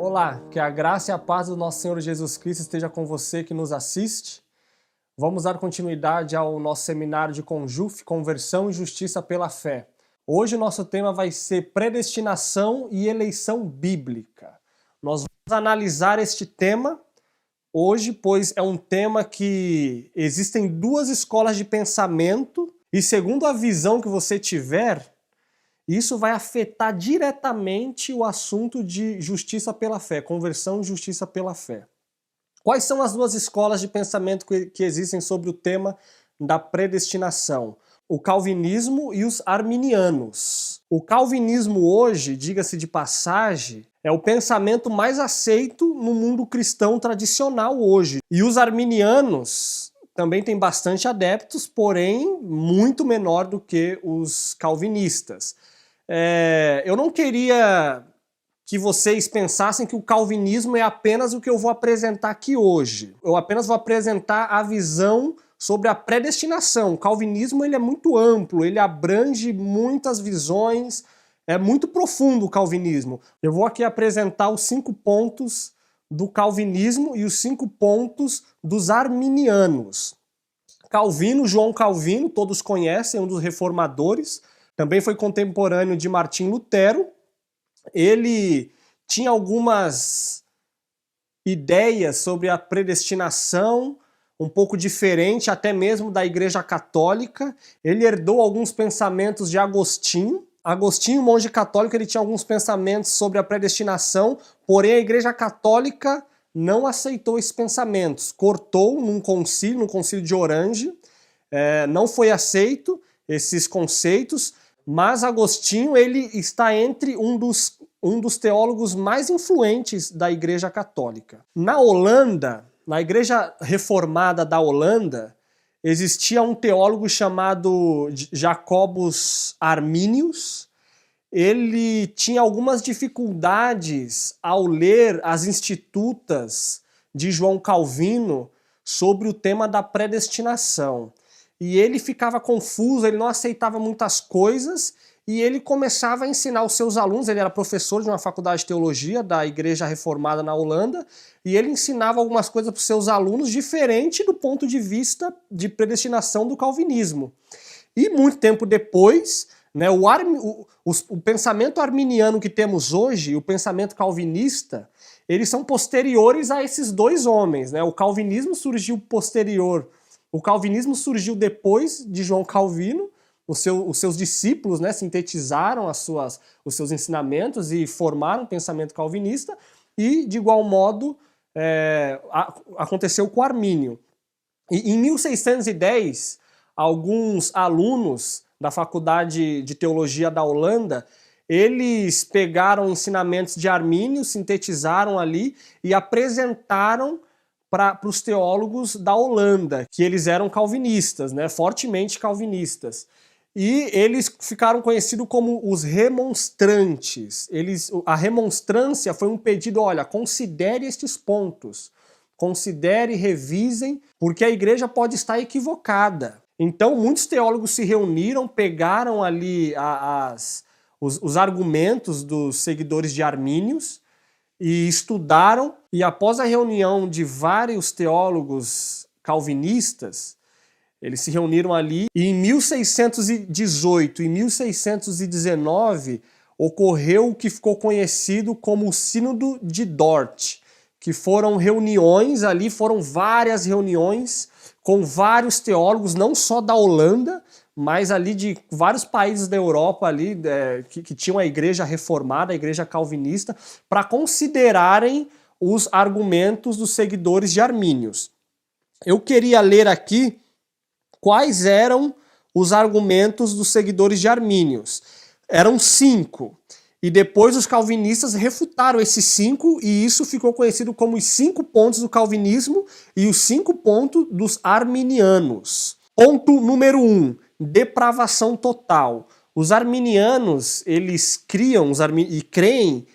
Olá, que a graça e a paz do nosso Senhor Jesus Cristo esteja com você que nos assiste. Vamos dar continuidade ao nosso seminário de Conjuf, Conversão e Justiça pela Fé. Hoje o nosso tema vai ser predestinação e eleição bíblica. Nós vamos analisar este tema hoje, pois é um tema que existem duas escolas de pensamento e segundo a visão que você tiver, isso vai afetar diretamente o assunto de justiça pela fé, conversão e justiça pela fé. Quais são as duas escolas de pensamento que existem sobre o tema da predestinação? O calvinismo e os arminianos. O calvinismo hoje, diga-se de passagem, é o pensamento mais aceito no mundo cristão tradicional hoje. E os arminianos também têm bastante adeptos, porém muito menor do que os calvinistas. Eu não queria que vocês pensassem que o calvinismo é apenas o que eu vou apresentar aqui hoje. Eu apenas vou apresentar a visão sobre a predestinação. O calvinismo ele é muito amplo, ele abrange muitas visões, é muito profundo o calvinismo. Eu vou aqui apresentar os 5 pontos do calvinismo e os 5 pontos dos arminianos. Calvino, João Calvino, todos conhecem, um dos reformadores, também foi contemporâneo de Martim Lutero. Ele tinha algumas ideias sobre a predestinação, um pouco diferente até mesmo da Igreja Católica. Ele herdou alguns pensamentos de Agostinho. Agostinho, monge católico, ele tinha alguns pensamentos sobre a predestinação, porém a Igreja Católica não aceitou esses pensamentos. Cortou num concílio de Orange, não foi aceito esses conceitos, mas Agostinho ele está entre um dos teólogos mais influentes da Igreja Católica. Na Holanda, na Igreja Reformada da Holanda, existia um teólogo chamado Jacobus Arminius. Ele tinha algumas dificuldades ao ler as Institutas de João Calvino sobre o tema da predestinação. E ele ficava confuso, ele não aceitava muitas coisas e ele começava a ensinar os seus alunos. Ele era professor de uma faculdade de teologia da Igreja Reformada na Holanda e ele ensinava algumas coisas para os seus alunos diferente do ponto de vista de predestinação do calvinismo. E muito tempo depois, né, o pensamento arminiano que temos hoje, o pensamento calvinista, eles são posteriores a esses dois homens, né? O calvinismo surgiu posterior. O calvinismo surgiu depois de João Calvino, os seus discípulos, né, sintetizaram os seus ensinamentos e formaram o pensamento calvinista, e de igual modo aconteceu com Armínio. E em 1610, alguns alunos da Faculdade de Teologia da Holanda, eles pegaram ensinamentos de Armínio, sintetizaram ali e apresentaram para os teólogos da Holanda, que eles eram calvinistas, né, fortemente calvinistas. E eles ficaram conhecidos como os remonstrantes. A remonstrância foi um pedido, olha, considere estes pontos, considere, revisem, porque a igreja pode estar equivocada. Então muitos teólogos se reuniram, pegaram ali os argumentos dos seguidores de Armínios, e estudaram, e após a reunião de vários teólogos calvinistas, eles se reuniram ali, e em 1618 e 1619 ocorreu o que ficou conhecido como o Sínodo de Dort, que foram reuniões ali, foram várias reuniões com vários teólogos, não só da Holanda, mas ali de vários países da Europa ali, que tinham a igreja reformada, a igreja calvinista, para considerarem os argumentos dos seguidores de Armínios. Eu queria ler aqui quais eram os argumentos dos seguidores de Armínios. Eram 5. E depois os calvinistas refutaram esses 5 e isso ficou conhecido como os 5 pontos do calvinismo e os 5 pontos dos arminianos. Ponto número 1. Depravação total. Os arminianos, eles criam e creem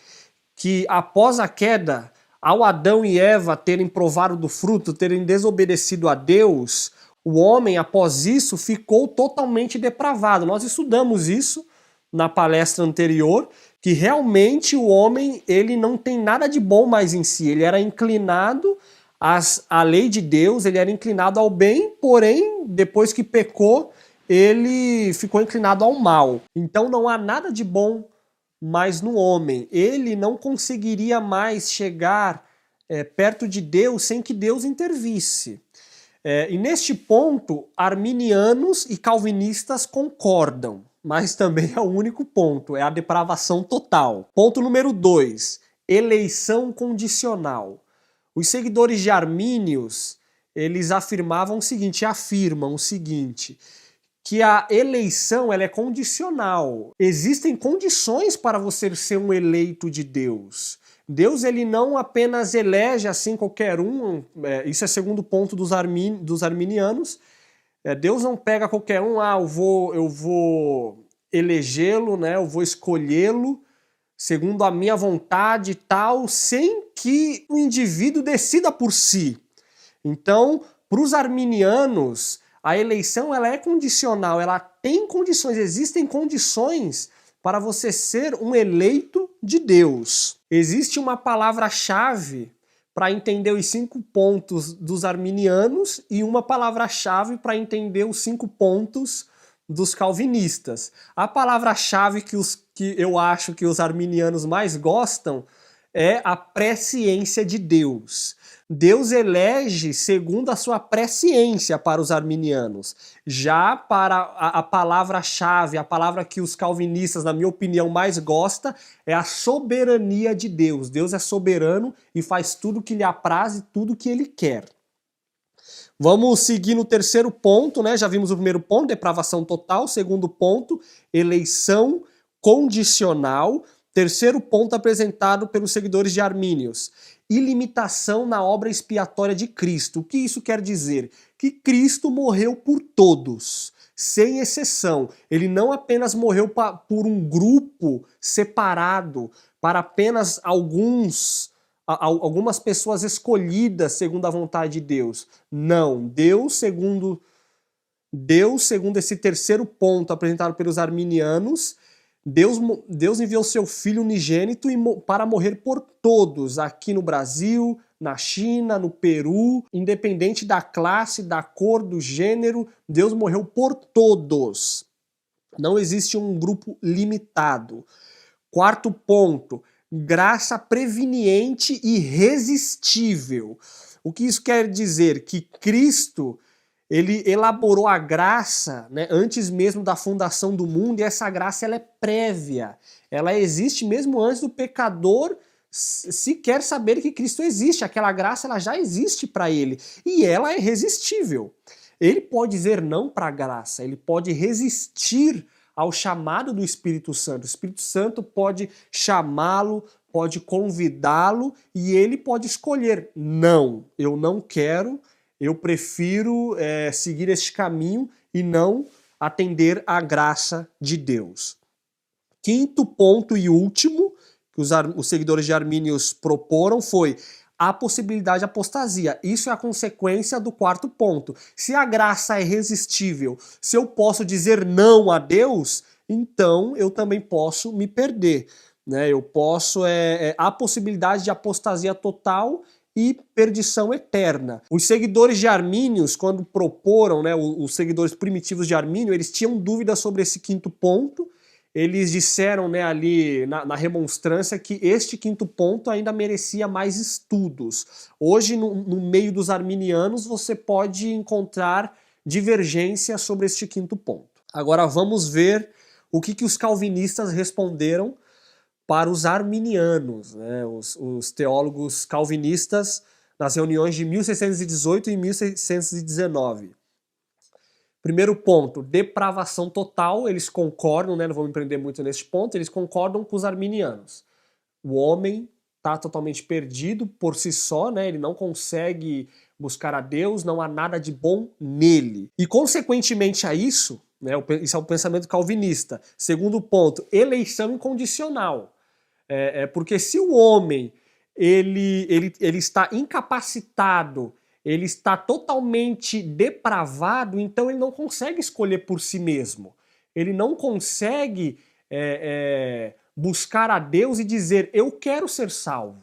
que após a queda, ao Adão e Eva terem provado do fruto, terem desobedecido a Deus, o homem, após isso, ficou totalmente depravado. Nós estudamos isso na palestra anterior, que realmente o homem ele não tem nada de bom mais em si, ele era inclinado à lei de Deus, ele era inclinado ao bem, porém, depois que pecou, ele ficou inclinado ao mal. Então não há nada de bom mais no homem. Ele não conseguiria mais chegar perto de Deus sem que Deus intervisse. E neste ponto, arminianos e calvinistas concordam, mas também é o único ponto, é a depravação total. Ponto número 2, eleição condicional. Os seguidores de Armínios, eles afirmam o seguinte, que a eleição ela é condicional. Existem condições para você ser um eleito de Deus. Deus ele não apenas elege assim qualquer um, isso é segundo ponto dos arminianos. Deus não pega qualquer um, eu vou elegê-lo, né? Eu vou escolhê-lo segundo a minha vontade e tal, sem que o indivíduo decida por si. Então, para os arminianos, a eleição ela é condicional, ela tem condições, existem condições para você ser um eleito de Deus. Existe uma palavra-chave para entender os 5 pontos dos arminianos e uma palavra-chave para entender os 5 pontos dos calvinistas. A palavra-chave que eu acho que os arminianos mais gostam é a presciência de Deus. Deus elege segundo a sua presciência para os arminianos. Já para a palavra-chave, a palavra que os calvinistas, na minha opinião, mais gostam, é a soberania de Deus. Deus é soberano e faz tudo o que lhe apraz e tudo o que ele quer. Vamos seguir no terceiro ponto, né? Já vimos o primeiro ponto, depravação total. Segundo ponto, eleição condicional. Terceiro ponto apresentado pelos seguidores de Armínios, ilimitação na obra expiatória de Cristo. O que isso quer dizer? Que Cristo morreu por todos, sem exceção. Ele não apenas morreu por um grupo separado, para apenas algumas pessoas escolhidas segundo a vontade de Deus. Não, Deus, segundo esse terceiro ponto apresentado pelos arminianos, Deus enviou seu Filho unigênito para morrer por todos, aqui no Brasil, na China, no Peru, independente da classe, da cor, do gênero, Deus morreu por todos. Não existe um grupo limitado. Quarto ponto, graça preveniente e irresistível. O que isso quer dizer? Que Cristo ele elaborou a graça, né, antes mesmo da fundação do mundo, e essa graça ela é prévia. Ela existe mesmo antes do pecador sequer saber que Cristo existe. Aquela graça ela já existe para ele e ela é irresistível. Ele pode dizer não para a graça, ele pode resistir ao chamado do Espírito Santo. O Espírito Santo pode chamá-lo, pode convidá-lo e ele pode escolher: não, eu não quero, eu prefiro seguir este caminho e não atender à graça de Deus. Quinto ponto e último que os seguidores de Armínios proporam foi a possibilidade de apostasia. Isso é a consequência do quarto ponto. Se a graça é irresistível, se eu posso dizer não a Deus, então eu também posso me perder. Né? Eu posso... a possibilidade de apostasia total e perdição eterna. Os seguidores de Armínios, quando proporam, né, os seguidores primitivos de Armínio, eles tinham dúvidas sobre esse quinto ponto. Eles disseram, né, ali na remonstrância que este quinto ponto ainda merecia mais estudos. Hoje, no meio dos arminianos, você pode encontrar divergência sobre este quinto ponto. Agora vamos ver o que os calvinistas responderam para os arminianos, né, os teólogos calvinistas, nas reuniões de 1618 e 1619. Primeiro ponto, depravação total, eles concordam, né, não vou me prender muito nesse ponto, eles concordam com os arminianos. O homem está totalmente perdido por si só, né, ele não consegue buscar a Deus, não há nada de bom nele. E consequentemente a isso, né, isso é o pensamento calvinista. Segundo ponto, eleição incondicional. Porque se o homem ele está incapacitado, ele está totalmente depravado, então ele não consegue escolher por si mesmo. Ele não consegue buscar a Deus e dizer, eu quero ser salvo.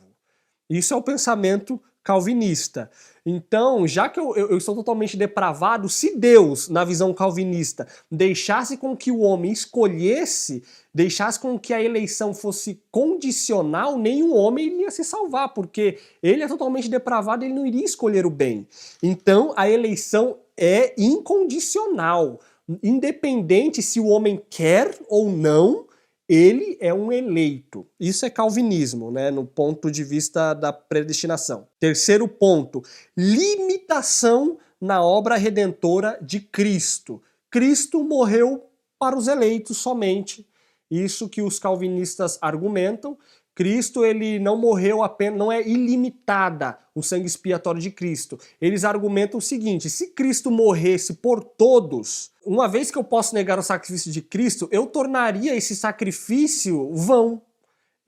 Isso é o pensamento calvinista. Então, já que eu estou totalmente depravado, se Deus, na visão calvinista, deixasse com que o homem escolhesse, deixasse com que a eleição fosse condicional, nenhum homem iria se salvar, porque ele é totalmente depravado, ele não iria escolher o bem. Então, a eleição é incondicional. Independente se o homem quer ou não, ele é um eleito. Isso é calvinismo, né, no ponto de vista da predestinação. Terceiro ponto, limitação na obra redentora de Cristo. Cristo morreu para os eleitos somente. Isso que os calvinistas argumentam. Cristo, ele não morreu apenas, não é ilimitada o sangue expiatório de Cristo. Eles argumentam o seguinte, se Cristo morresse por todos, uma vez que eu posso negar o sacrifício de Cristo, eu tornaria esse sacrifício vão.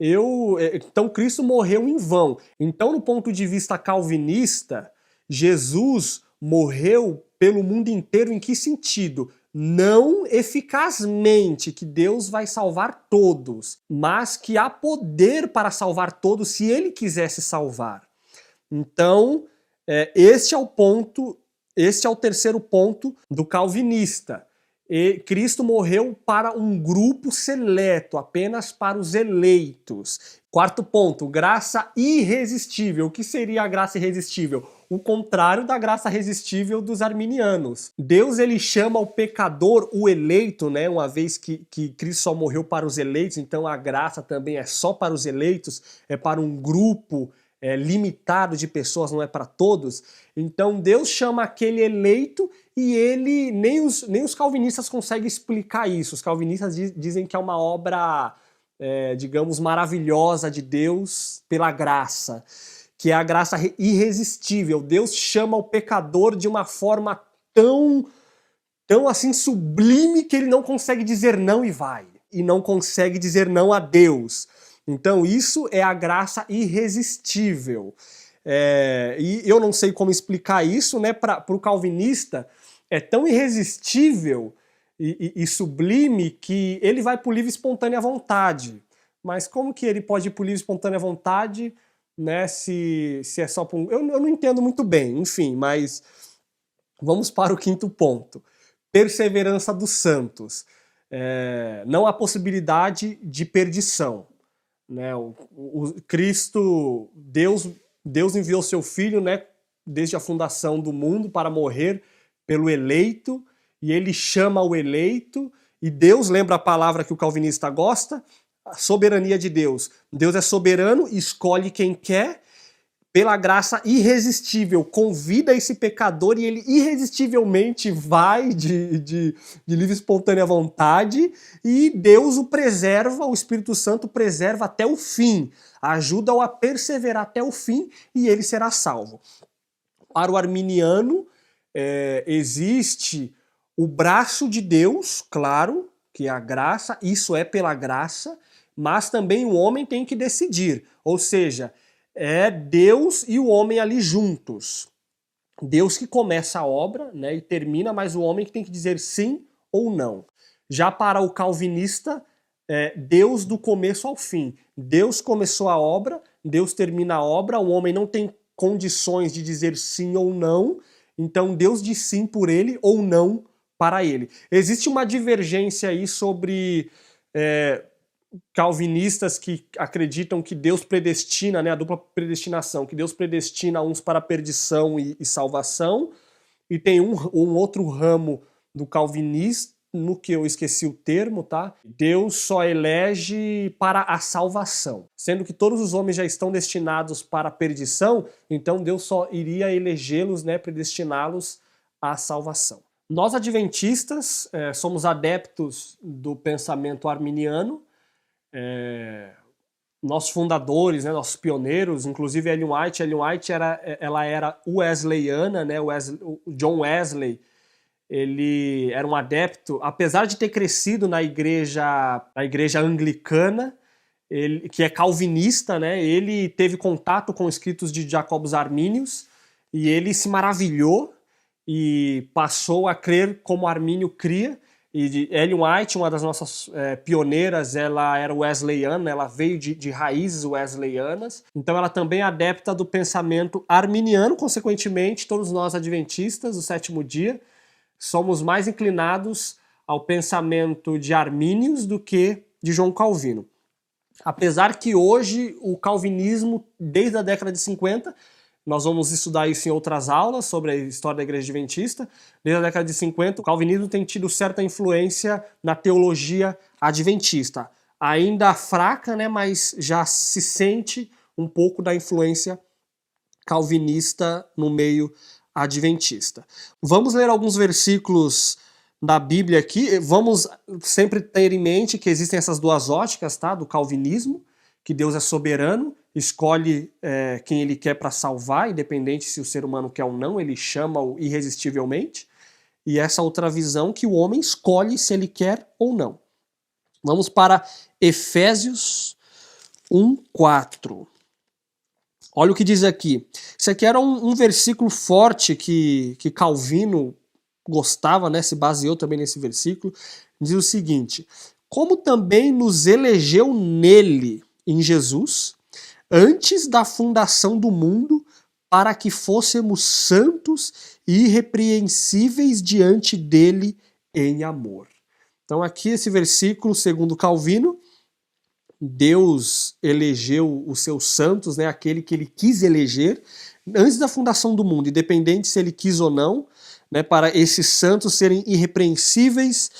Então Cristo morreu em vão. Então, no ponto de vista calvinista, Jesus morreu pelo mundo inteiro em que sentido? Não eficazmente, que Deus vai salvar todos, mas que há poder para salvar todos se ele quisesse salvar. Então, este é o terceiro ponto do calvinista. E Cristo morreu para um grupo seleto, apenas para os eleitos. Quarto ponto, graça irresistível. O que seria a graça irresistível? O contrário da graça resistível dos arminianos. Deus, ele chama o pecador o eleito, né? Uma vez que Cristo só morreu para os eleitos, então a graça também é só para os eleitos, é para um grupo limitado de pessoas, não é para todos. Então Deus chama aquele eleito e ele, nem os calvinistas conseguem explicar isso. Os calvinistas dizem que é uma obra, digamos, maravilhosa de Deus pela graça, que é a graça irresistível. Deus chama o pecador de uma forma tão assim sublime que ele não consegue dizer não e vai. E não consegue dizer não a Deus. Então isso é a graça irresistível. E eu não sei como explicar isso, né? Para o calvinista é tão irresistível e sublime que ele vai por livre e espontânea vontade. Mas como que ele pode ir por livre e espontânea vontade, né? Se é só por... Eu não entendo muito bem, enfim, mas vamos para o quinto ponto. Perseverança dos santos. Não há possibilidade de perdição. Né, o Cristo, Deus enviou seu Filho, né, desde a fundação do mundo para morrer pelo eleito, e ele chama o eleito, e Deus, lembra a palavra que o calvinista gosta? A soberania de Deus. Deus é soberano, escolhe quem quer, pela graça irresistível, convida esse pecador e ele irresistivelmente vai de livre e espontânea vontade e Deus o preserva, o Espírito Santo preserva até o fim, ajuda-o a perseverar até o fim e ele será salvo. Para o arminiano, existe o braço de Deus, claro, que é a graça, isso é pela graça, mas também o homem tem que decidir, ou seja, é Deus e o homem ali juntos. Deus que começa a obra, né, e termina, mas o homem que tem que dizer sim ou não. Já para o calvinista, Deus do começo ao fim. Deus começou a obra, Deus termina a obra, o homem não tem condições de dizer sim ou não, então Deus diz sim por ele ou não para ele. Existe uma divergência aí sobre... calvinistas que acreditam que Deus predestina, né, a dupla predestinação, que Deus predestina uns para perdição e salvação, e tem um outro ramo do calvinismo, no que eu esqueci o termo, tá? Deus só elege para a salvação. Sendo que todos os homens já estão destinados para a perdição, então Deus só iria elegê-los, né, predestiná-los à salvação. Nós adventistas somos adeptos do pensamento arminiano, nossos fundadores, né, nossos pioneiros, inclusive Ellen White ela era wesleyana, né, o John Wesley, ele era um adepto, apesar de ter crescido na igreja anglicana, que é calvinista, né, ele teve contato com escritos de Jacobus Arminius e ele se maravilhou e passou a crer como Armínio cria. E de Ellen White, uma das nossas pioneiras, ela era wesleyana, ela veio de raízes wesleyanas, então ela também é adepta do pensamento arminiano, consequentemente, todos nós adventistas do sétimo dia somos mais inclinados ao pensamento de Armínios do que de João Calvino. Apesar que hoje o calvinismo, desde a década de 50, nós vamos estudar isso em outras aulas sobre a história da Igreja Adventista. Desde a década de 50, o calvinismo tem tido certa influência na teologia adventista. Ainda fraca, né, mas já se sente um pouco da influência calvinista no meio adventista. Vamos ler alguns versículos da Bíblia aqui. Vamos sempre ter em mente que existem essas duas óticas, tá, do calvinismo, que Deus é soberano, escolhe quem ele quer para salvar, independente se o ser humano quer ou não, ele chama-o irresistivelmente. E essa outra visão que o homem escolhe se ele quer ou não. Vamos para Efésios 1:4. Olha o que diz aqui. Isso aqui era um versículo forte que Calvino gostava, né? Se baseou também nesse versículo. Diz o seguinte: como também nos elegeu nele, em Jesus, antes da fundação do mundo, para que fôssemos santos e irrepreensíveis diante dele em amor. Então aqui esse versículo, segundo Calvino, Deus elegeu os seus santos, né, aquele que ele quis eleger, antes da fundação do mundo, independente se ele quis ou não, né, para esses santos serem irrepreensíveis.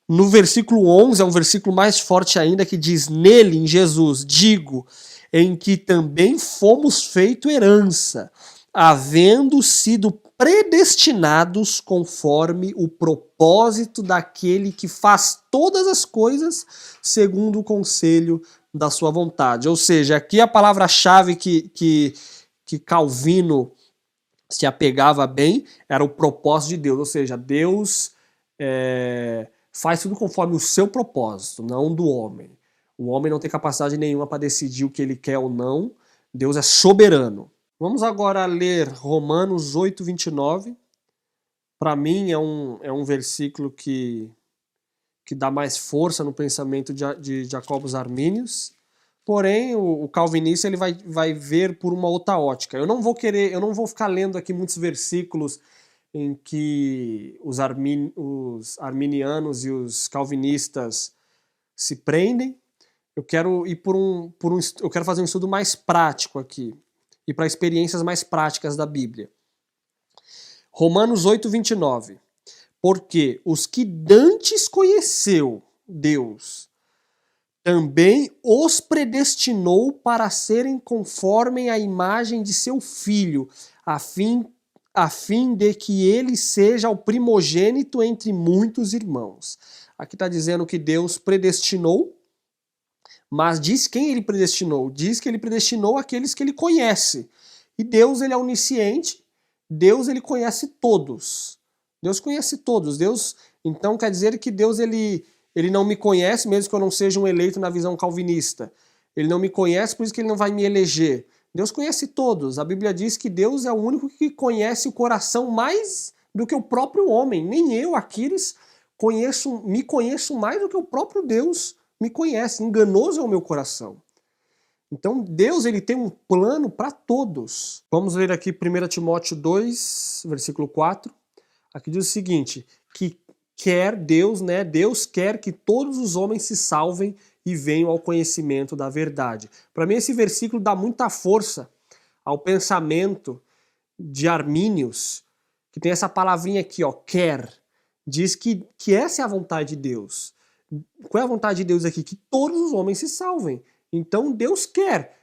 No versículo 11, é um versículo mais forte ainda, que diz: nele, em Jesus, digo, em que também fomos feito herança, havendo sido predestinados conforme o propósito daquele que faz todas as coisas segundo o conselho da sua vontade. Ou seja, aqui a palavra-chave que Calvino se apegava bem era o propósito de Deus. Ou seja, Deus faz tudo conforme o seu propósito, não do homem. O homem não tem capacidade nenhuma para decidir o que ele quer ou não. Deus é soberano. Vamos agora ler Romanos 8:29. Para mim é um versículo que dá mais força no pensamento de Jacobus Arminius. Porém, o calvinista ele vai ver por uma outra ótica. Eu não vou ficar lendo aqui muitos versículos em que os arminianos e os calvinistas se prendem. Eu quero ir eu quero fazer um estudo mais prático aqui e para experiências mais práticas da Bíblia. Romanos 8:29. Porque os que dantes conheceu Deus, também os predestinou para serem conforme a imagem de seu Filho, a fim de que ele seja o primogênito entre muitos irmãos. Aqui está dizendo que Deus predestinou, mas diz quem ele predestinou. Diz que ele predestinou aqueles que ele conhece. E Deus, ele é onisciente, Deus, ele conhece todos. Deus conhece todos. Deus, então quer dizer que Deus, ele não me conhece, mesmo que eu não seja um eleito na visão calvinista. Ele não me conhece, por isso que ele não vai me eleger. Deus conhece todos. A Bíblia diz que Deus é o único que conhece o coração mais do que o próprio homem. Nem eu, Aquiles, me conheço mais do que o próprio Deus me conhece. Enganoso é o meu coração. Então Deus, ele tem um plano para todos. Vamos ler aqui 1 Timóteo 2, versículo 4. Aqui diz o seguinte, que quer Deus, né? Deus quer que todos os homens se salvem e venham ao conhecimento da verdade. Para mim esse versículo dá muita força ao pensamento de Armínios, que tem essa palavrinha aqui, ó, quer. Diz que essa é a vontade de Deus. Qual é a vontade de Deus aqui? Que todos os homens se salvem. Então Deus quer.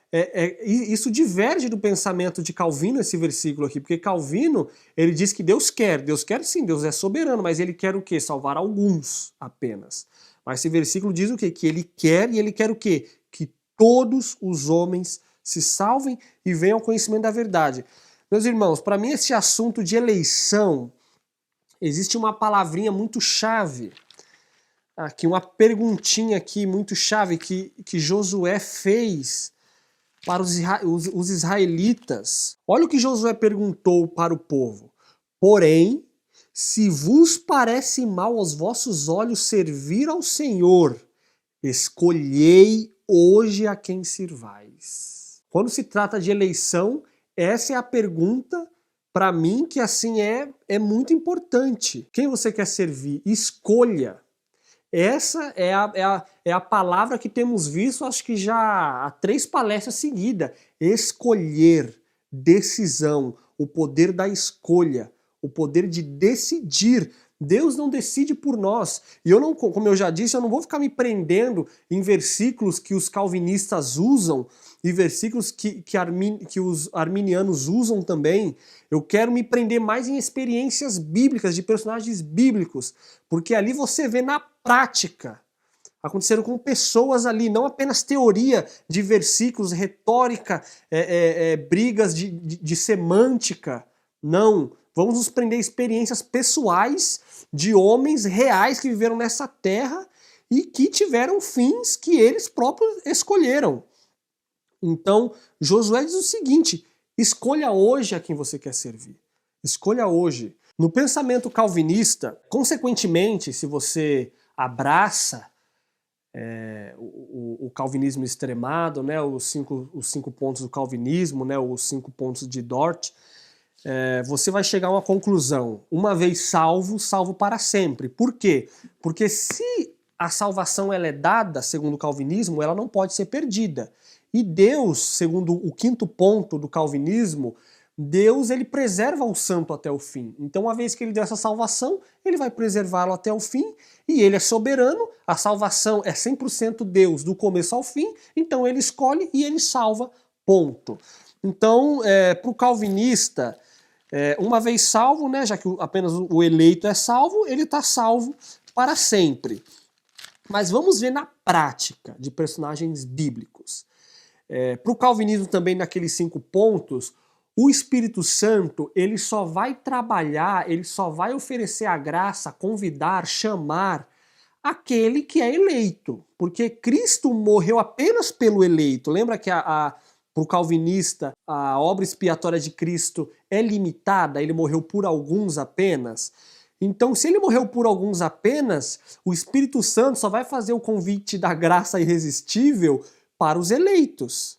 Isso diverge do pensamento de Calvino, esse versículo aqui, porque Calvino, ele diz que Deus quer sim, Deus é soberano, mas ele quer o quê? Salvar alguns apenas. Mas esse versículo diz o quê? Que ele quer, e ele quer o quê? Que todos os homens se salvem e venham ao conhecimento da verdade. Meus irmãos, para mim esse assunto de eleição, existe uma palavrinha muito chave, aqui uma perguntinha aqui muito chave que Josué fez para os israelitas. Olha o que Josué perguntou para o povo. Porém, se vos parece mal aos vossos olhos servir ao Senhor, escolhei hoje a quem sirvais. Quando se trata de eleição, essa é a pergunta para mim que assim é muito importante. Quem você quer servir? Escolha. Essa é a palavra que temos visto, acho que já há 3 palestras seguidas. Escolher, decisão, o poder da escolha, o poder de decidir. Deus não decide por nós. E eu não, como eu já disse, eu não vou ficar me prendendo em versículos que os calvinistas usam e versículos que os arminianos usam também. Eu quero me prender mais em experiências bíblicas, de personagens bíblicos, porque ali você vê na prática, aconteceram com pessoas ali, não apenas teoria de versículos, retórica, brigas de semântica, não. Vamos nos prender em experiências pessoais de homens reais que viveram nessa terra e que tiveram fins que eles próprios escolheram. Então, Josué diz o seguinte: escolha hoje a quem você quer servir. Escolha hoje. No pensamento calvinista, consequentemente, se você abraça o calvinismo extremado, né, os cinco pontos do calvinismo, né, os 5 pontos de Dort, você vai chegar a uma conclusão. Uma vez salvo, salvo para sempre. Por quê? Porque se a salvação ela é dada, segundo o calvinismo, ela não pode ser perdida. E Deus, segundo o 5º ponto do calvinismo, Deus ele preserva o santo até o fim. Então, uma vez que ele deu essa salvação, ele vai preservá-lo até o fim, e ele é soberano, a salvação é 100% Deus, do começo ao fim, então ele escolhe e ele salva, ponto. Então, para o calvinista, uma vez salvo, né, já que apenas o eleito é salvo, ele está salvo para sempre. Mas vamos ver na prática de personagens bíblicos. Para o calvinismo também, naqueles 5 pontos, o Espírito Santo ele só vai trabalhar, ele só vai oferecer a graça, convidar, chamar aquele que é eleito. Porque Cristo morreu apenas pelo eleito. Lembra que para o calvinista a obra expiatória de Cristo é limitada, ele morreu por alguns apenas. Então, se ele morreu por alguns apenas, o Espírito Santo só vai fazer o convite da graça irresistível para os eleitos.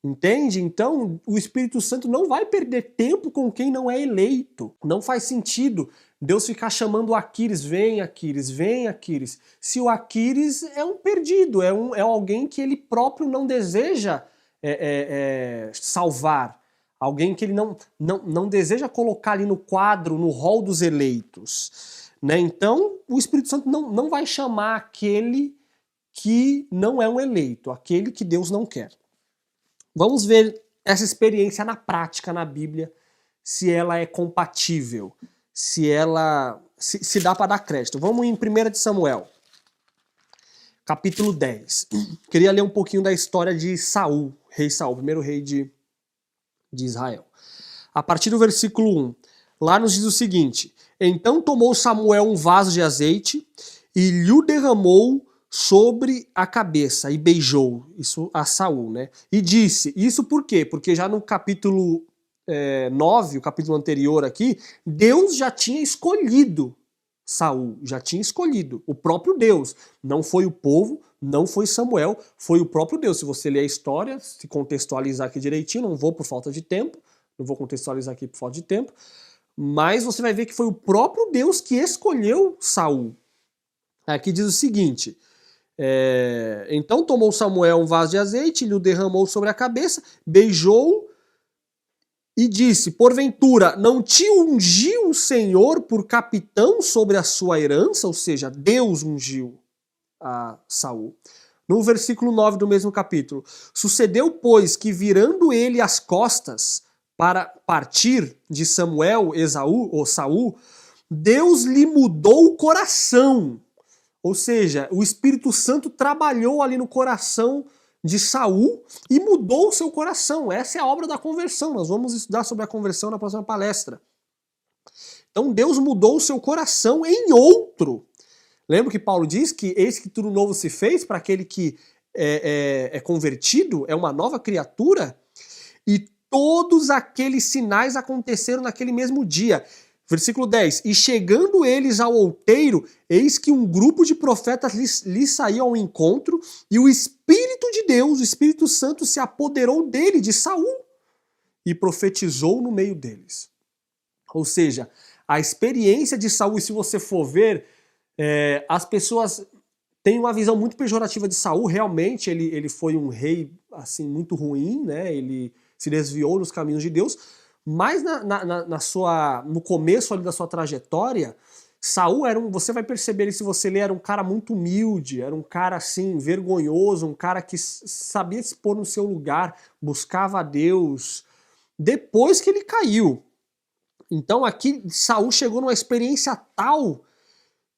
Entende? Então, o Espírito Santo não vai perder tempo com quem não é eleito. Não faz sentido Deus ficar chamando o Aquiles, vem Aquiles, vem Aquiles. Se o Aquiles é um perdido, é alguém que ele próprio não deseja salvar. Alguém que ele não deseja colocar ali no quadro, no rol dos eleitos. Né? Então, o Espírito Santo não vai chamar aquele que não é um eleito, aquele que Deus não quer. Vamos ver essa experiência na prática na Bíblia, se ela é compatível, se dá para dar crédito. Vamos em 1 de Samuel, capítulo 10. Queria ler um pouquinho da história de Saul, rei Saul, o primeiro rei de Israel. A partir do versículo 1, lá nos diz o seguinte: então tomou Samuel um vaso de azeite e lhe o derramou sobre a cabeça e beijou, isso a Saul, né? E disse, isso por quê? Porque já no capítulo 9, o capítulo anterior aqui, Deus já tinha escolhido Saul, já tinha escolhido, o próprio Deus. Não foi o povo, não foi Samuel, foi o próprio Deus. Se você ler a história, se contextualizar aqui direitinho, não vou por falta de tempo, não vou contextualizar aqui por falta de tempo, mas você vai ver que foi o próprio Deus que escolheu Saul. Aqui diz o seguinte: então tomou Samuel um vaso de azeite, lhe o derramou sobre a cabeça, beijou e disse, porventura, não te ungiu o Senhor por capitão sobre a sua herança? Ou seja, Deus ungiu a Saul. No versículo 9 do mesmo capítulo, sucedeu, pois, que virando ele as costas para partir de Samuel, Saul, Deus lhe mudou o coração. Ou seja, o Espírito Santo trabalhou ali no coração de Saul e mudou o seu coração. Essa é a obra da conversão. Nós vamos estudar sobre a conversão na próxima palestra. Então Deus mudou o seu coração em outro. Lembra que Paulo diz que eis que tudo novo se fez para aquele que é convertido, é uma nova criatura? E todos aqueles sinais aconteceram naquele mesmo dia. Versículo 10. E chegando eles ao outeiro, eis que um grupo de profetas lhe saía ao encontro, e o Espírito de Deus, o Espírito Santo, se apoderou dele, de Saul, e profetizou no meio deles. Ou seja, a experiência de Saul, e se você for ver, as pessoas têm uma visão muito pejorativa de Saul. Realmente ele foi um rei assim, muito ruim, né? Ele se desviou dos caminhos de Deus. Mas no começo ali da sua trajetória, Saul você vai perceber, se você ler, era um cara muito humilde, era um cara assim, vergonhoso, um cara que sabia se pôr no seu lugar, buscava a Deus, depois que ele caiu. Então aqui Saul chegou numa experiência tal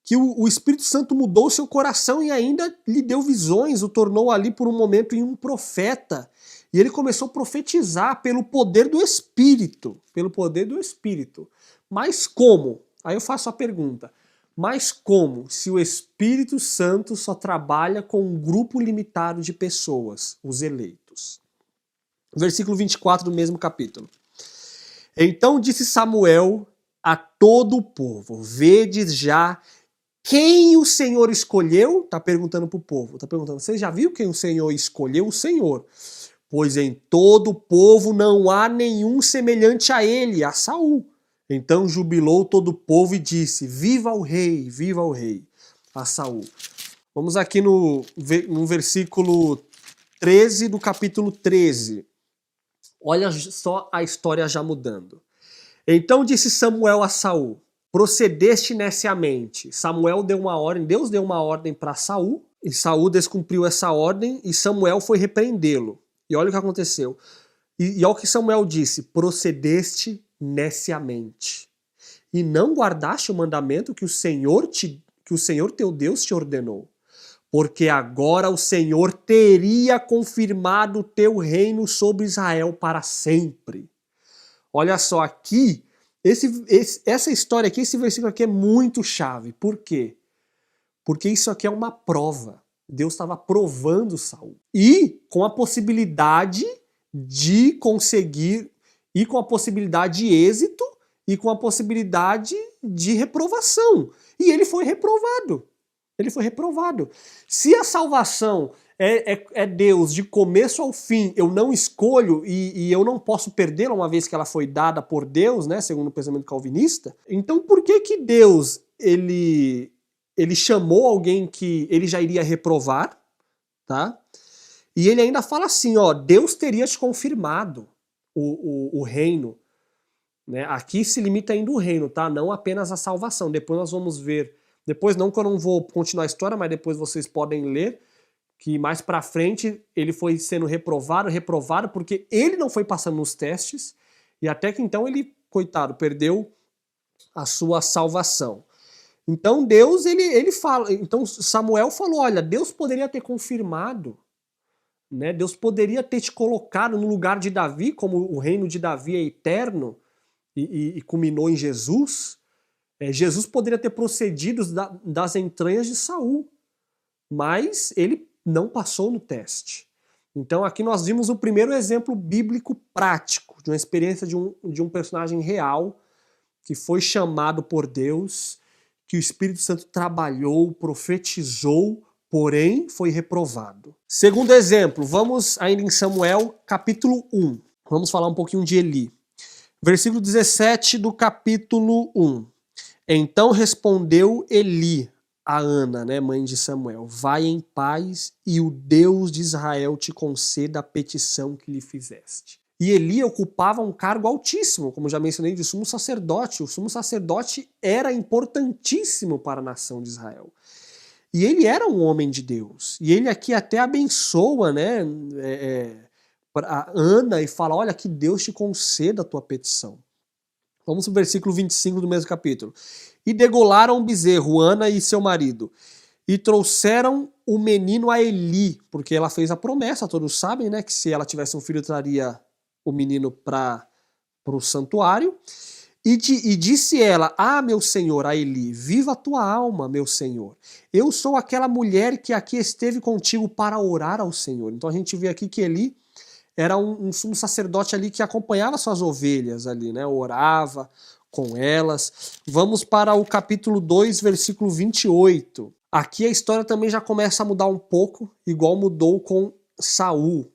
que o Espírito Santo mudou o seu coração e ainda lhe deu visões, o tornou ali por um momento em um profeta. E ele começou a profetizar pelo poder do Espírito. Pelo poder do Espírito. Mas como? Aí eu faço a pergunta. Mas como se o Espírito Santo só trabalha com um grupo limitado de pessoas, os eleitos? Versículo 24 do mesmo capítulo. Então disse Samuel a todo o povo: vedes já quem o Senhor escolheu? Está perguntando para o povo. Está perguntando, você já viu quem o Senhor escolheu? O Senhor. Pois em todo o povo não há nenhum semelhante a ele, a Saul. Então jubilou todo o povo e disse: viva o rei, a Saul. Vamos aqui no versículo 13 do capítulo 13. Olha só a história já mudando. Então disse Samuel a Saul: procedeste neciamente. Samuel deu uma ordem, Deus deu uma ordem para Saul, e Saul descumpriu essa ordem, e Samuel foi repreendê-lo. E olha o que aconteceu. E olha o que Samuel disse: procedeste neciamente. E não guardaste o mandamento que o Senhor teu Deus te ordenou. Porque agora o Senhor teria confirmado o teu reino sobre Israel para sempre. Olha só, aqui, essa história aqui, esse versículo aqui é muito chave. Por quê? Porque isso aqui é uma prova. Deus estava provando Saul. E com a possibilidade de conseguir, e com a possibilidade de êxito, e com a possibilidade de reprovação. E ele foi reprovado. Ele foi reprovado. Se a salvação é Deus de começo ao fim, eu não escolho e eu não posso perdê-la uma vez que ela foi dada por Deus, né, segundo o pensamento calvinista, então por que Deus ele chamou alguém que ele já iria reprovar, tá? E ele ainda fala assim, ó, Deus teria te confirmado o reino, né? Aqui se limita ainda o reino, tá? Não apenas a salvação. Depois nós vamos ver, depois não que eu não vou continuar a história, mas depois vocês podem ler que mais pra frente ele foi sendo reprovado porque ele não foi passando nos testes e até que então ele, coitado, perdeu a sua salvação. Então Deus, ele fala, então Samuel falou, olha, Deus poderia ter confirmado, né? Deus poderia ter te colocado no lugar de Davi, como o reino de Davi é eterno e culminou em Jesus. Jesus poderia ter procedido das entranhas de Saul, mas ele não passou no teste. Então aqui nós vimos o primeiro exemplo bíblico prático de uma experiência de um personagem real que foi chamado por Deus, que o Espírito Santo trabalhou, profetizou, porém foi reprovado. Segundo exemplo, vamos ainda em Samuel, capítulo 1. Vamos falar um pouquinho de Eli. Versículo 17 do capítulo 1. Então respondeu Eli a Ana, né, mãe de Samuel: vai em paz e o Deus de Israel te conceda a petição que lhe fizeste. E Eli ocupava um cargo altíssimo, como já mencionei, de sumo sacerdote. O sumo sacerdote era importantíssimo para a nação de Israel. E ele era um homem de Deus. E ele aqui até abençoa, né, a Ana e fala, olha, que Deus te conceda a tua petição. Vamos para o versículo 25 do mesmo capítulo. E degolaram o bezerro, Ana e seu marido, e trouxeram o menino a Eli, porque ela fez a promessa, todos sabem, né, que se ela tivesse um filho, traria o menino para o santuário. E disse ela, meu senhor, a Eli, viva a tua alma, meu senhor. Eu sou aquela mulher que aqui esteve contigo para orar ao Senhor. Então a gente vê aqui que Eli era um sumo sacerdote ali que acompanhava suas ovelhas ali, né? Orava, com elas. Vamos para o capítulo 2, versículo 28. Aqui a história também já começa a mudar um pouco, igual mudou com Saul.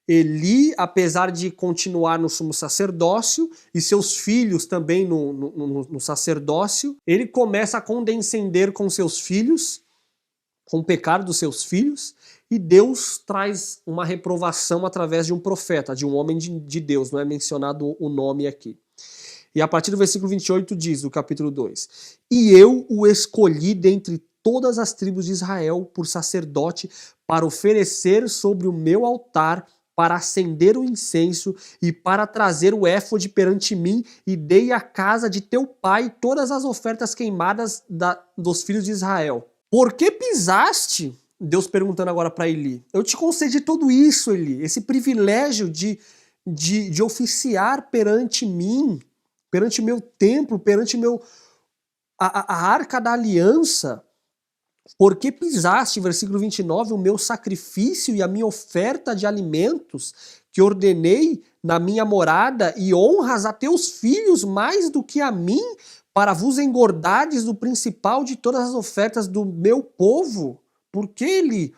Eli, apesar de continuar no sumo sacerdócio, e seus filhos também no sacerdócio, ele começa a condescender com seus filhos, com o pecado dos seus filhos, e Deus traz uma reprovação através de um profeta, de um homem de Deus, não é mencionado o nome aqui. E a partir do versículo 28 diz, do capítulo 2, e eu o escolhi dentre todas as tribos de Israel por sacerdote para oferecer sobre o meu altar, para acender o incenso e para trazer o éfode perante mim, e dei à casa de teu pai todas as ofertas queimadas dos filhos de Israel. Por que pisaste? Deus perguntando agora para Eli. Eu te concedi tudo isso, Eli, esse privilégio de oficiar perante mim, perante meu templo, perante a arca da aliança. Por que pisaste, versículo 29, o meu sacrifício e a minha oferta de alimentos que ordenei na minha morada, e honras a teus filhos mais do que a mim, para vos engordardes do principal de todas as ofertas do meu povo? Por que ele...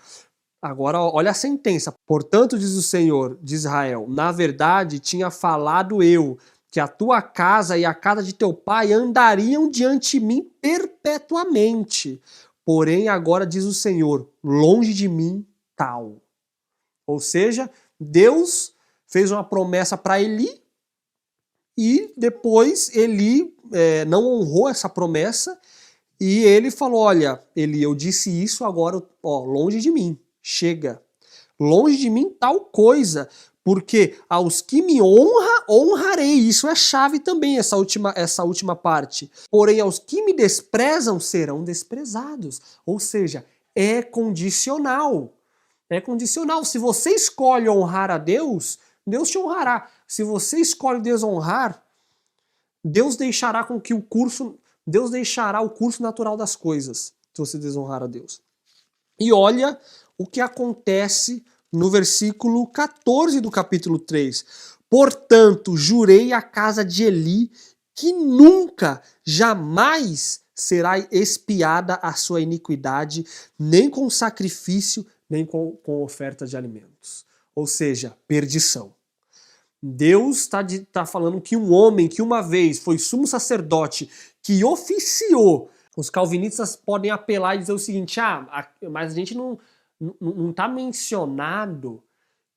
Agora olha a sentença. Portanto, diz o Senhor de Israel, na verdade tinha falado eu, que a tua casa e a casa de teu pai andariam diante de mim perpetuamente. Porém, agora diz o Senhor, longe de mim tal. Ou seja, Deus fez uma promessa para Eli e depois Eli não honrou essa promessa e ele falou, olha, Eli, eu disse isso agora, ó, longe de mim, chega. Longe de mim tal coisa, porque aos que me honrarei. Isso é chave também, essa última parte. Porém, aos que me desprezam serão desprezados. Ou seja, é condicional. É condicional. Se você escolhe honrar a Deus, Deus te honrará. Se você escolhe desonrar, Deus deixará Deus deixará o curso natural das coisas, se você desonrar a Deus. E olha o que acontece no versículo 14 do capítulo 3. Portanto, jurei à casa de Eli que nunca, jamais será expiada a sua iniquidade, nem com sacrifício, nem com oferta de alimentos. Ou seja, perdição. Deus está falando que um homem que uma vez foi sumo sacerdote, que oficiou, os calvinistas podem apelar e dizer o seguinte, mas a gente não está mencionado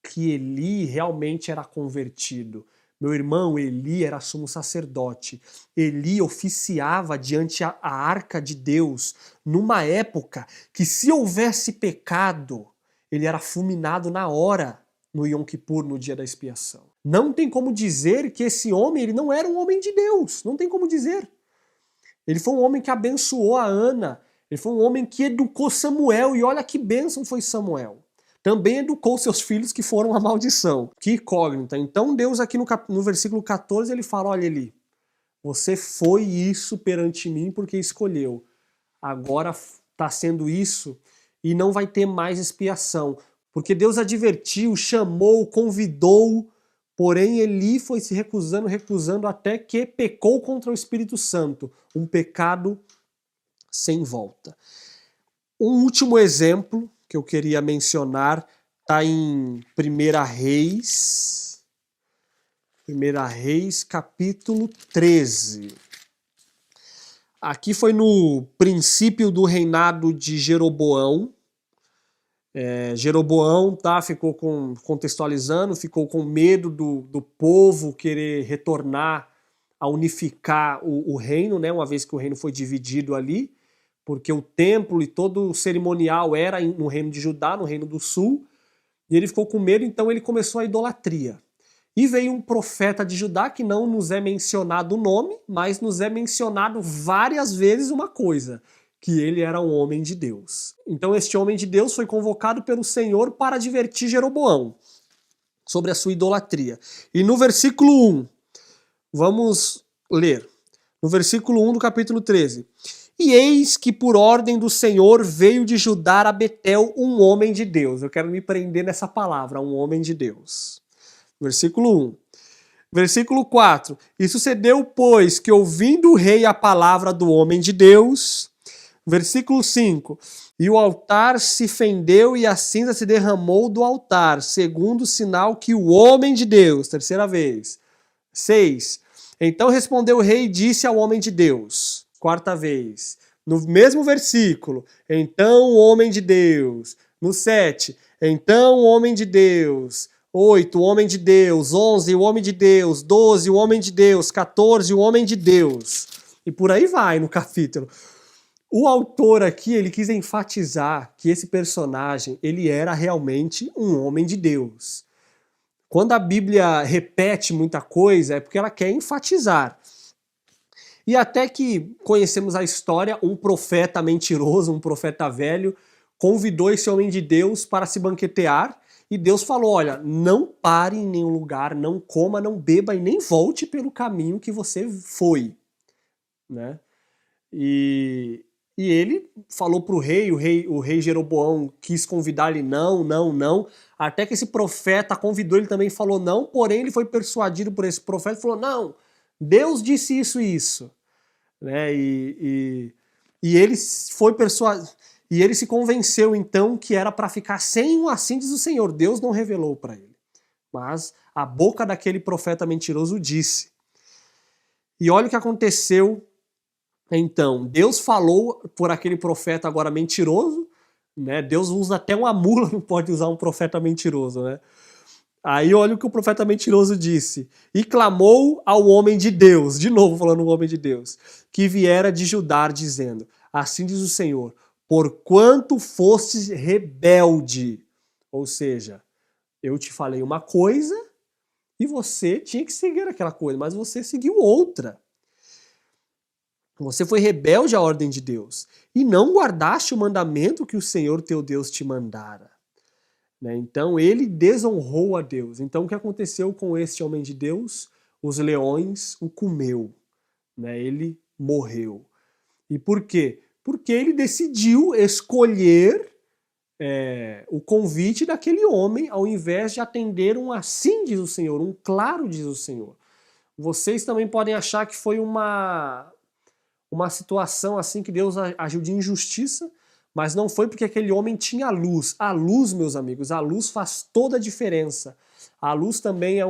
que Eli realmente era convertido. Meu irmão, Eli era sumo sacerdote. Eli oficiava diante a arca de Deus numa época que, se houvesse pecado, ele era fulminado na hora no Yom Kippur, no dia da expiação. Não tem como dizer que esse homem ele não era um homem de Deus. Não tem como dizer. Ele foi um homem que abençoou a Ana. Ele foi um homem que educou Samuel, e olha que bênção foi Samuel. Também educou seus filhos, que foram a maldição. Que incógnita. Então Deus aqui no versículo 14, ele fala, olha Eli, você foi isso perante mim porque escolheu. Agora está sendo isso e não vai ter mais expiação. Porque Deus advertiu, chamou, convidou, porém Eli foi se recusando até que pecou contra o Espírito Santo. Um pecado sem volta. Um último exemplo que eu queria mencionar está em 1 Reis, capítulo 13. Aqui foi no princípio do reinado de Jeroboão. Jeroboão ficou contextualizando, ficou com medo do povo querer retornar a unificar o reino, né, uma vez que o reino foi dividido ali, porque o templo e todo o cerimonial era no reino de Judá, no reino do sul, e ele ficou com medo, então ele começou a idolatria. E veio um profeta de Judá, que não nos é mencionado o nome, mas nos é mencionado várias vezes uma coisa, que ele era um homem de Deus. Então este homem de Deus foi convocado pelo Senhor para advertir Jeroboão sobre a sua idolatria. E no versículo 1, vamos ler, no versículo 1 do capítulo 13. E eis que por ordem do Senhor veio de Judá a Betel um homem de Deus. Eu quero me prender nessa palavra, um homem de Deus. Versículo 1. Versículo 4. E sucedeu, pois, que ouvindo o rei a palavra do homem de Deus. Versículo 5. E o altar se fendeu e a cinza se derramou do altar, segundo o sinal que o homem de Deus, terceira vez. 6. Então respondeu o rei e disse ao homem de Deus, quarta vez. No mesmo versículo, então o homem de Deus. No 7, então o homem de Deus. 8, o homem de Deus. 11, o homem de Deus. 12, o homem de Deus. 14, o homem de Deus. E por aí vai no capítulo. O autor aqui, ele quis enfatizar que esse personagem, ele era realmente um homem de Deus. Quando a Bíblia repete muita coisa, é porque ela quer enfatizar. E até que conhecemos a história, um profeta mentiroso, um profeta velho, convidou esse homem de Deus para se banquetear, e Deus falou, olha, não pare em nenhum lugar, não coma, não beba e nem volte pelo caminho que você foi. Né? E ele falou para o rei Jeroboão quis convidar ele, não, até que esse profeta convidou, ele também falou não, porém ele foi persuadido por esse profeta e falou, não, Deus disse isso e isso. Né? E ele foi persuadido, e ele se convenceu então que era para ficar sem o assim diz o Senhor, Deus não revelou para ele, mas a boca daquele profeta mentiroso disse. E olha o que aconteceu. Então, Deus falou por aquele profeta agora mentiroso, né? Deus usa até uma mula, não pode usar um profeta mentiroso, né? Aí olha o que o profeta mentiroso disse. E clamou ao homem de Deus, de novo falando o homem de Deus, que viera de Judá, dizendo, assim diz o Senhor, porquanto fostes rebelde, ou seja, eu te falei uma coisa e você tinha que seguir aquela coisa, mas você seguiu outra. Você foi rebelde à ordem de Deus e não guardaste o mandamento que o Senhor teu Deus te mandara. Né? Então ele desonrou a Deus. Então o que aconteceu com este homem de Deus? Os leões o comeu. Né? Ele morreu. E por quê? Porque ele decidiu escolher o convite daquele homem ao invés de atender um assim diz o Senhor, um claro diz o Senhor. Vocês também podem achar que foi uma situação assim que Deus agiu de injustiça, mas não foi porque aquele homem tinha luz. A luz, meus amigos, a luz faz toda a diferença. A luz também é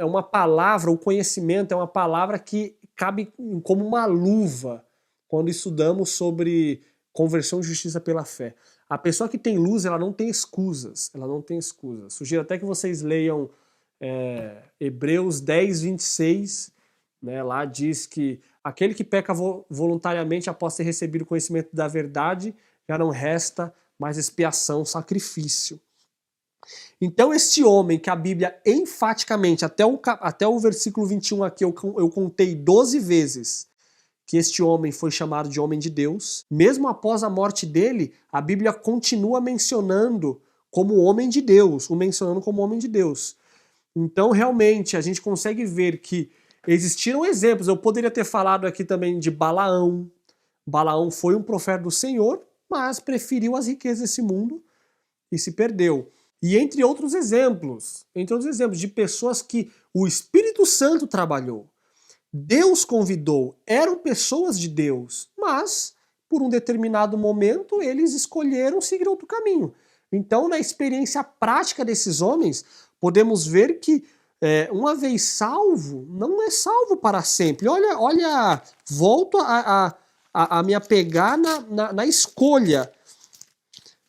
uma palavra, o conhecimento é uma palavra que cabe como uma luva quando estudamos sobre conversão e justiça pela fé. A pessoa que tem luz, ela não tem escusas. Ela não tem escusas. Sugiro até que vocês leiam Hebreus 10, 26, né? Lá diz que aquele que peca voluntariamente após ter recebido o conhecimento da verdade, já não resta mais expiação, sacrifício. Então este homem que a Bíblia enfaticamente, até o versículo 21 aqui eu contei 12 vezes que este homem foi chamado de homem de Deus, mesmo após a morte dele, a Bíblia continua mencionando como homem de Deus, o mencionando como homem de Deus. Então realmente a gente consegue ver que existiram exemplos. Eu poderia ter falado aqui também de Balaão. Balaão foi um profeta do Senhor, mas preferiu as riquezas desse mundo e se perdeu. E entre outros exemplos de pessoas que o Espírito Santo trabalhou, Deus convidou, eram pessoas de Deus, mas por um determinado momento eles escolheram seguir outro caminho. Então, na experiência prática desses homens, podemos ver que uma vez salvo, não é salvo para sempre. Olha, volto a me apegar na escolha,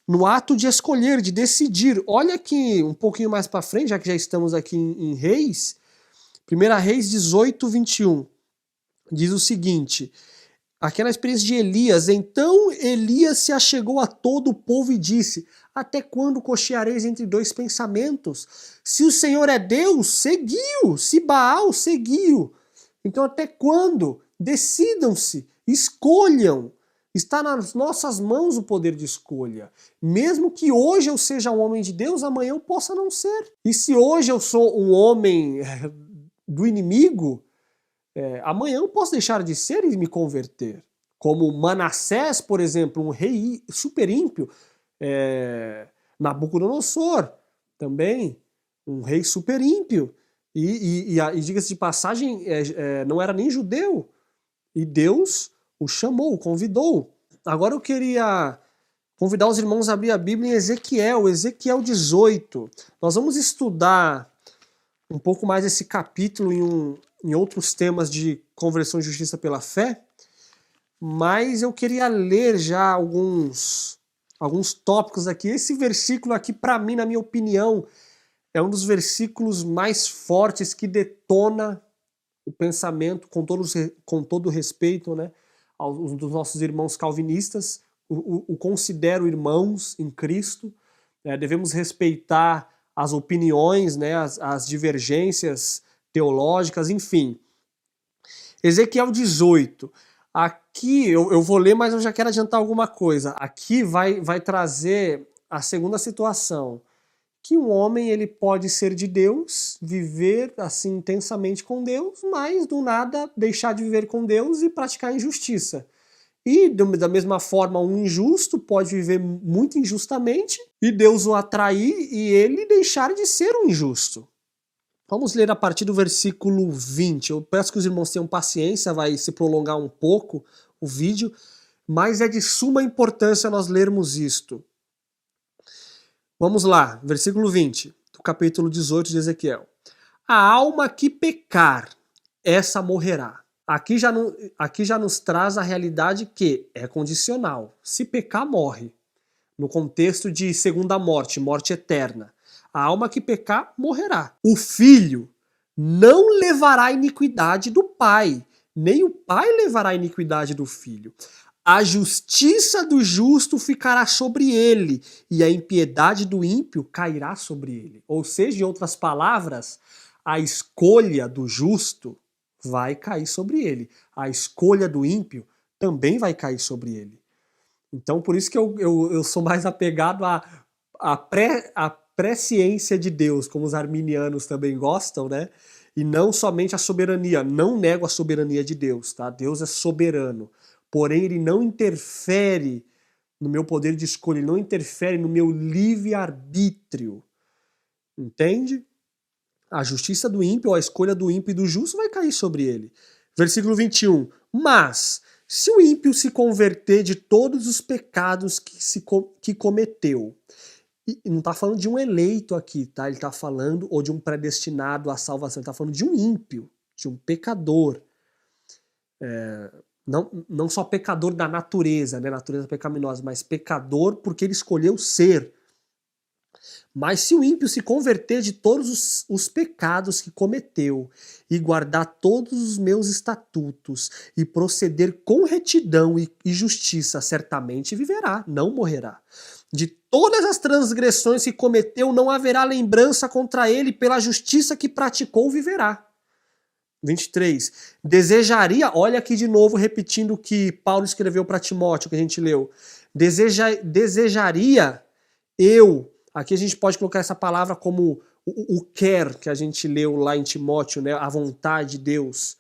no ato de escolher, de decidir. Olha aqui um pouquinho mais para frente, já que já estamos aqui em Reis, 1 Reis 18, 21, diz o seguinte, aquela experiência de Elias, então Elias se achegou a todo o povo e disse, até quando cocheareis entre dois pensamentos? Se o Senhor é Deus, seguiu. Se Baal, seguiu. Então até quando? Decidam-se, escolham. Está nas nossas mãos o poder de escolha. Mesmo que hoje eu seja um homem de Deus, amanhã eu possa não ser. E se hoje eu sou um homem do inimigo, amanhã eu posso deixar de ser e me converter. Como Manassés, por exemplo, um rei super ímpio, Nabucodonosor, também um rei super ímpio. E diga-se de passagem, não era nem judeu. E Deus o chamou, o convidou. Agora eu queria convidar os irmãos a abrir a Bíblia em Ezequiel 18. Nós vamos estudar um pouco mais esse capítulo em outros temas de conversão e justiça pela fé, mas eu queria ler já alguns tópicos aqui. Esse versículo aqui, para mim, na minha opinião, é um dos versículos mais fortes que detona o pensamento, com todo respeito, né, dos nossos irmãos calvinistas. O considero irmãos em Cristo. Devemos respeitar as opiniões, né, as divergências teológicas, enfim. Ezequiel 18. Aqui eu vou ler, mas eu já quero adiantar alguma coisa. Aqui vai trazer a segunda situação, que um homem ele pode ser de Deus, viver assim intensamente com Deus, mas do nada deixar de viver com Deus e praticar injustiça. E da mesma forma, um injusto pode viver muito injustamente e Deus o atrair e ele deixar de ser um injusto. Vamos ler a partir do versículo 20. Eu peço que os irmãos tenham paciência, vai se prolongar um pouco o vídeo, mas é de suma importância nós lermos isto. Vamos lá, versículo 20, do capítulo 18 de Ezequiel. A alma que pecar, essa morrerá. Aqui já nos traz a realidade que é condicional. Se pecar, morre. No contexto de segunda morte, morte eterna. A alma que pecar, morrerá. O filho não levará a iniquidade do pai, nem o pai levará a iniquidade do filho. A justiça do justo ficará sobre ele, e a impiedade do ímpio cairá sobre ele. Ou seja, em outras palavras, a escolha do justo vai cair sobre ele. A escolha do ímpio também vai cair sobre ele. Então, por isso que eu sou mais apegado à presciência de Deus, como os arminianos também gostam, né? E não somente a soberania. Não nego a soberania de Deus, tá? Deus é soberano. Porém, ele não interfere no meu poder de escolha, ele não interfere no meu livre-arbítrio. Entende? A justiça do ímpio, ou a escolha do ímpio e do justo vai cair sobre ele. Versículo 21. Mas, se o ímpio se converter de todos os pecados que cometeu, e não está falando de um eleito aqui, tá? Ele está falando, ou de um predestinado à salvação, ele está falando de um ímpio, de um pecador. Não só pecador da natureza, né? Natureza pecaminosa, mas pecador porque ele escolheu ser. Mas se o ímpio se converter de todos os pecados que cometeu e guardar todos os meus estatutos e proceder com retidão e justiça, certamente viverá, não morrerá. De todas as transgressões que cometeu, não haverá lembrança contra ele, pela justiça que praticou, viverá. 23. Desejaria, olha aqui de novo repetindo o que Paulo escreveu para Timóteo, que a gente leu. Desejaria eu, aqui a gente pode colocar essa palavra como o quer, que a gente leu lá em Timóteo, né? A vontade de Deus.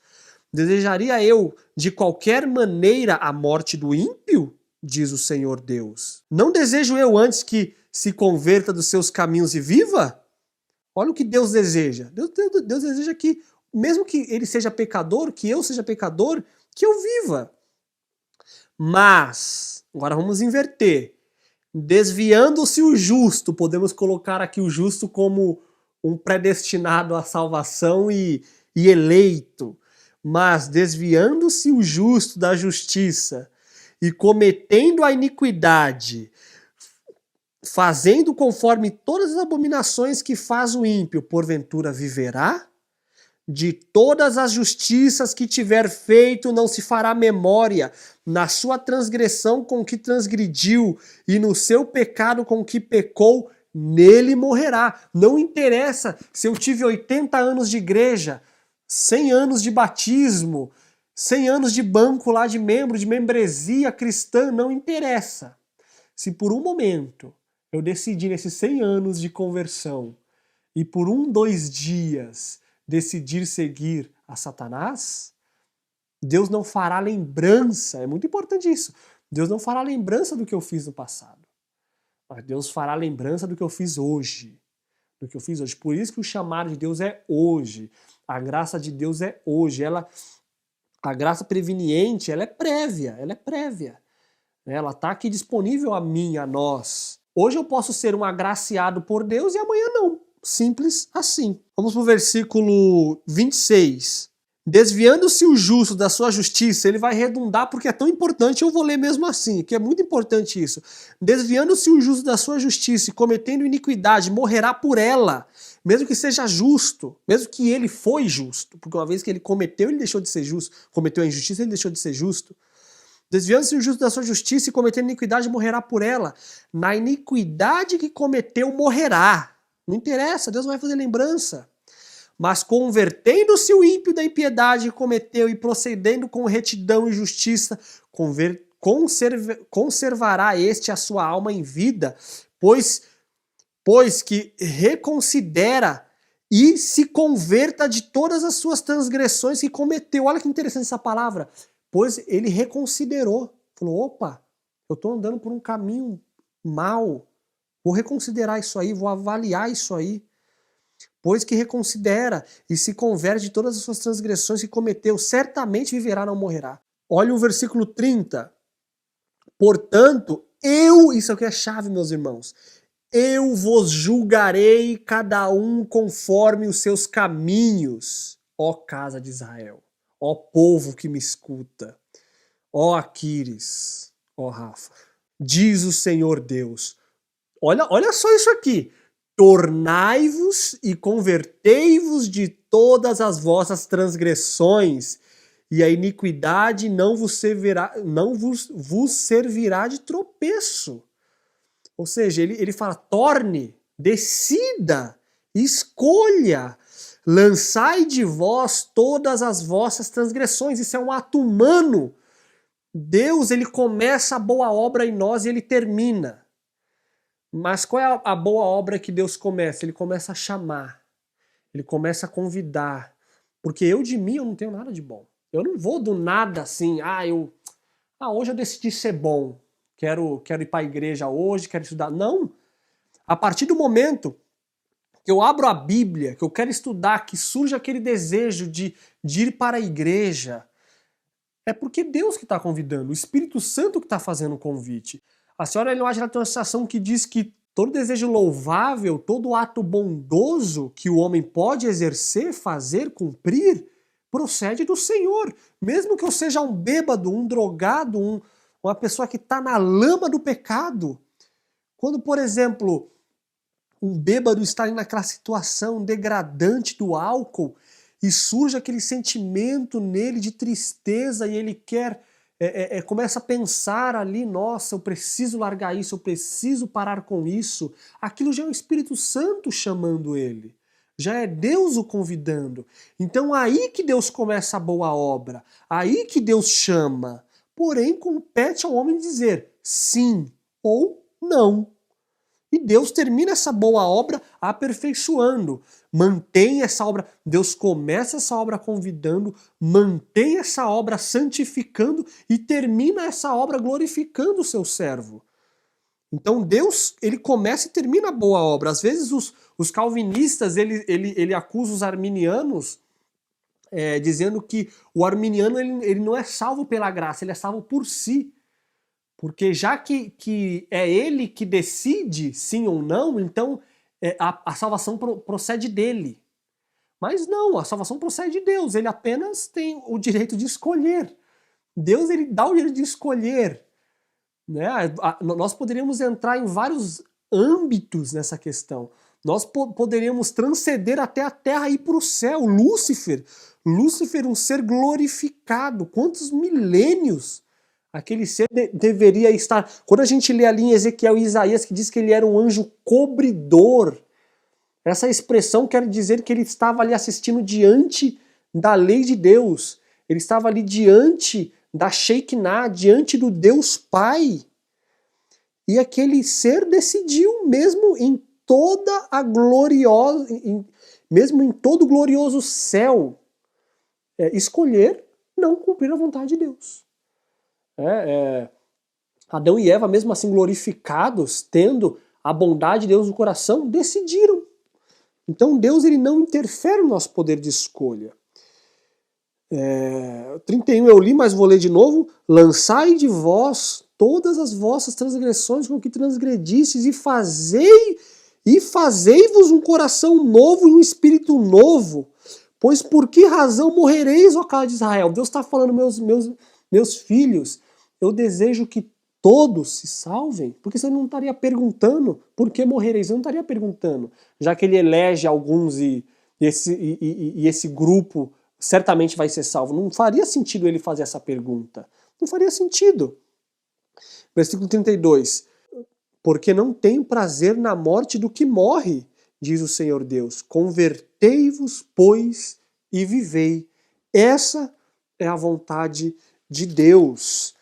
Desejaria eu, de qualquer maneira, a morte do ímpio? Diz o Senhor Deus. Não desejo eu antes que se converta dos seus caminhos e viva? Olha o que Deus deseja. Deus deseja que, mesmo que ele seja pecador, que eu seja pecador, que eu viva. Mas, agora vamos inverter. Desviando-se o justo, podemos colocar aqui o justo como um predestinado à salvação e eleito. Mas desviando-se o justo da justiça e cometendo a iniquidade, fazendo conforme todas as abominações que faz o ímpio, porventura viverá? De todas as justiças que tiver feito não se fará memória, na sua transgressão com que transgrediu e no seu pecado com que pecou, nele morrerá. Não interessa se eu tive 80 anos de igreja, 100 anos de batismo, 100 anos de banco lá de membro, de membresia cristã, não interessa. Se por um momento eu decidi nesses 100 anos de conversão e por 2 dias decidir seguir a Satanás, Deus não fará lembrança, é muito importante isso, Deus não fará lembrança do que eu fiz no passado, mas Deus fará lembrança do que eu fiz hoje. do que eu fiz hoje. Por isso que o chamado de Deus é hoje. A graça de Deus é hoje. A graça preveniente, ela é prévia. Ela está aqui disponível a mim, a nós. Hoje eu posso ser um agraciado por Deus e amanhã não. Simples assim. Vamos para o versículo 26. Desviando-se o justo da sua justiça, ele vai redundar porque é tão importante, eu vou ler mesmo assim, que é muito importante isso. Desviando-se o justo da sua justiça e cometendo iniquidade, morrerá por ela, mesmo que seja justo, mesmo que ele foi justo, porque uma vez que ele cometeu, ele deixou de ser justo, cometeu a injustiça, ele deixou de ser justo. Desviando-se o justo da sua justiça e cometendo iniquidade, morrerá por ela. Na iniquidade que cometeu, morrerá. Não interessa, Deus vai fazer lembrança. Mas convertendo-se o ímpio da impiedade que cometeu e procedendo com retidão e justiça, conservará este a sua alma em vida, pois que reconsidera e se converta de todas as suas transgressões que cometeu. Olha que interessante essa palavra. Pois ele reconsiderou. Falou, opa, eu estou andando por um caminho mau. Vou reconsiderar isso aí, vou avaliar isso aí. Pois que reconsidera e se converte de todas as suas transgressões que cometeu, certamente viverá, não morrerá. Olha o versículo 30. Portanto, isso aqui é chave, meus irmãos, eu vos julgarei cada um conforme os seus caminhos, ó casa de Israel, ó povo que me escuta, ó Aquiles, ó Rafa, diz o Senhor Deus. Olha só isso aqui. Tornai-vos e convertei-vos de todas as vossas transgressões, e a iniquidade não vos servirá de tropeço. Ou seja, ele fala, torne, decida, escolha, lançai de vós todas as vossas transgressões. Isso é um ato humano. Deus, ele começa a boa obra em nós e ele termina. Mas qual é a boa obra que Deus começa? Ele começa a chamar, ele começa a convidar, porque eu de mim eu não tenho nada de bom. Eu não vou do nada assim, hoje eu decidi ser bom, quero ir para a igreja hoje, quero estudar. Não, a partir do momento que eu abro a Bíblia, que eu quero estudar, que surge aquele desejo de ir para a igreja, é porque Deus que está convidando, o Espírito Santo que está fazendo o convite. A senhora Ellen White tem uma citação que diz que todo desejo louvável, todo ato bondoso que o homem pode exercer, fazer, cumprir, procede do Senhor. Mesmo que eu seja um bêbado, um drogado, uma pessoa que está na lama do pecado. Quando, por exemplo, um bêbado está ali naquela situação degradante do álcool e surge aquele sentimento nele de tristeza e ele quer... começa a pensar ali, nossa, eu preciso largar isso, eu preciso parar com isso. Aquilo já é o Espírito Santo chamando ele. Já é Deus o convidando. Então aí que Deus começa a boa obra. Aí que Deus chama. Porém, compete ao homem dizer sim ou não. E Deus termina essa boa obra aperfeiçoando. Mantém essa obra, Deus começa essa obra convidando, mantém essa obra santificando e termina essa obra glorificando o seu servo. Então Deus, ele começa e termina a boa obra. Às vezes os calvinistas, ele acusa os arminianos dizendo que o arminiano ele não é salvo pela graça, ele é salvo por si. Porque já que é ele que decide sim ou não, então a salvação procede dele. Mas não, a salvação procede de Deus, ele apenas tem o direito de escolher. Deus, ele dá o direito de escolher. Né? Nós poderíamos entrar em vários âmbitos nessa questão. Nós poderíamos transcender até a terra e ir para o céu. Lúcifer, um ser glorificado. Quantos milênios aquele ser deveria estar... Quando a gente lê ali em Ezequiel e Isaías que diz que ele era um anjo cobridor, essa expressão quer dizer que ele estava ali assistindo diante da lei de Deus. Ele estava ali diante da Shekinah, diante do Deus Pai. E aquele ser decidiu, mesmo em toda a gloriosa... mesmo em todo o glorioso céu, escolher não cumprir a vontade de Deus. Adão e Eva, mesmo assim glorificados, tendo a bondade de Deus no coração, decidiram Então Deus ele não interfere no nosso poder de escolha. 31 eu li, mas vou ler de novo. Lançai de vós todas as vossas transgressões com que transgredistes e fazei-vos um coração novo e um espírito novo. Pois por que razão morrereis, ó casa de Israel? Deus está falando, meus filhos, eu desejo que todos se salvem, porque você não estaria perguntando por que morrereis, eu não estaria perguntando, já que ele elege alguns e esse grupo certamente vai ser salvo. Não faria sentido ele fazer essa pergunta. Não faria sentido. Versículo 32. Porque não tenho prazer na morte do que morre, diz o Senhor Deus. Convertei-vos, pois, e vivei. Essa é a vontade de Deus.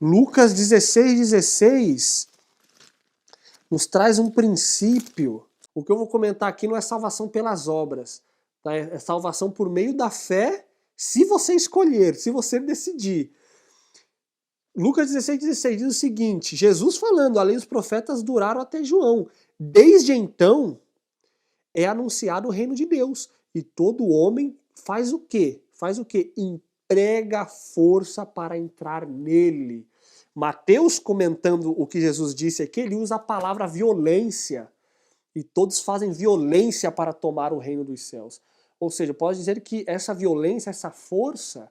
Lucas 16:16 nos traz um princípio. O que eu vou comentar aqui não é salvação pelas obras, tá? É salvação por meio da fé, se você escolher, se você decidir. Lucas 16:16 diz o seguinte, Jesus falando, a lei dos profetas duraram até João. Desde então é anunciado o reino de Deus. E todo homem faz o quê? Faz o quê? Emprega força para entrar nele. Mateus, comentando o que Jesus disse aqui, ele usa a palavra violência. E todos fazem violência para tomar o reino dos céus. Ou seja, pode dizer que essa violência, essa força,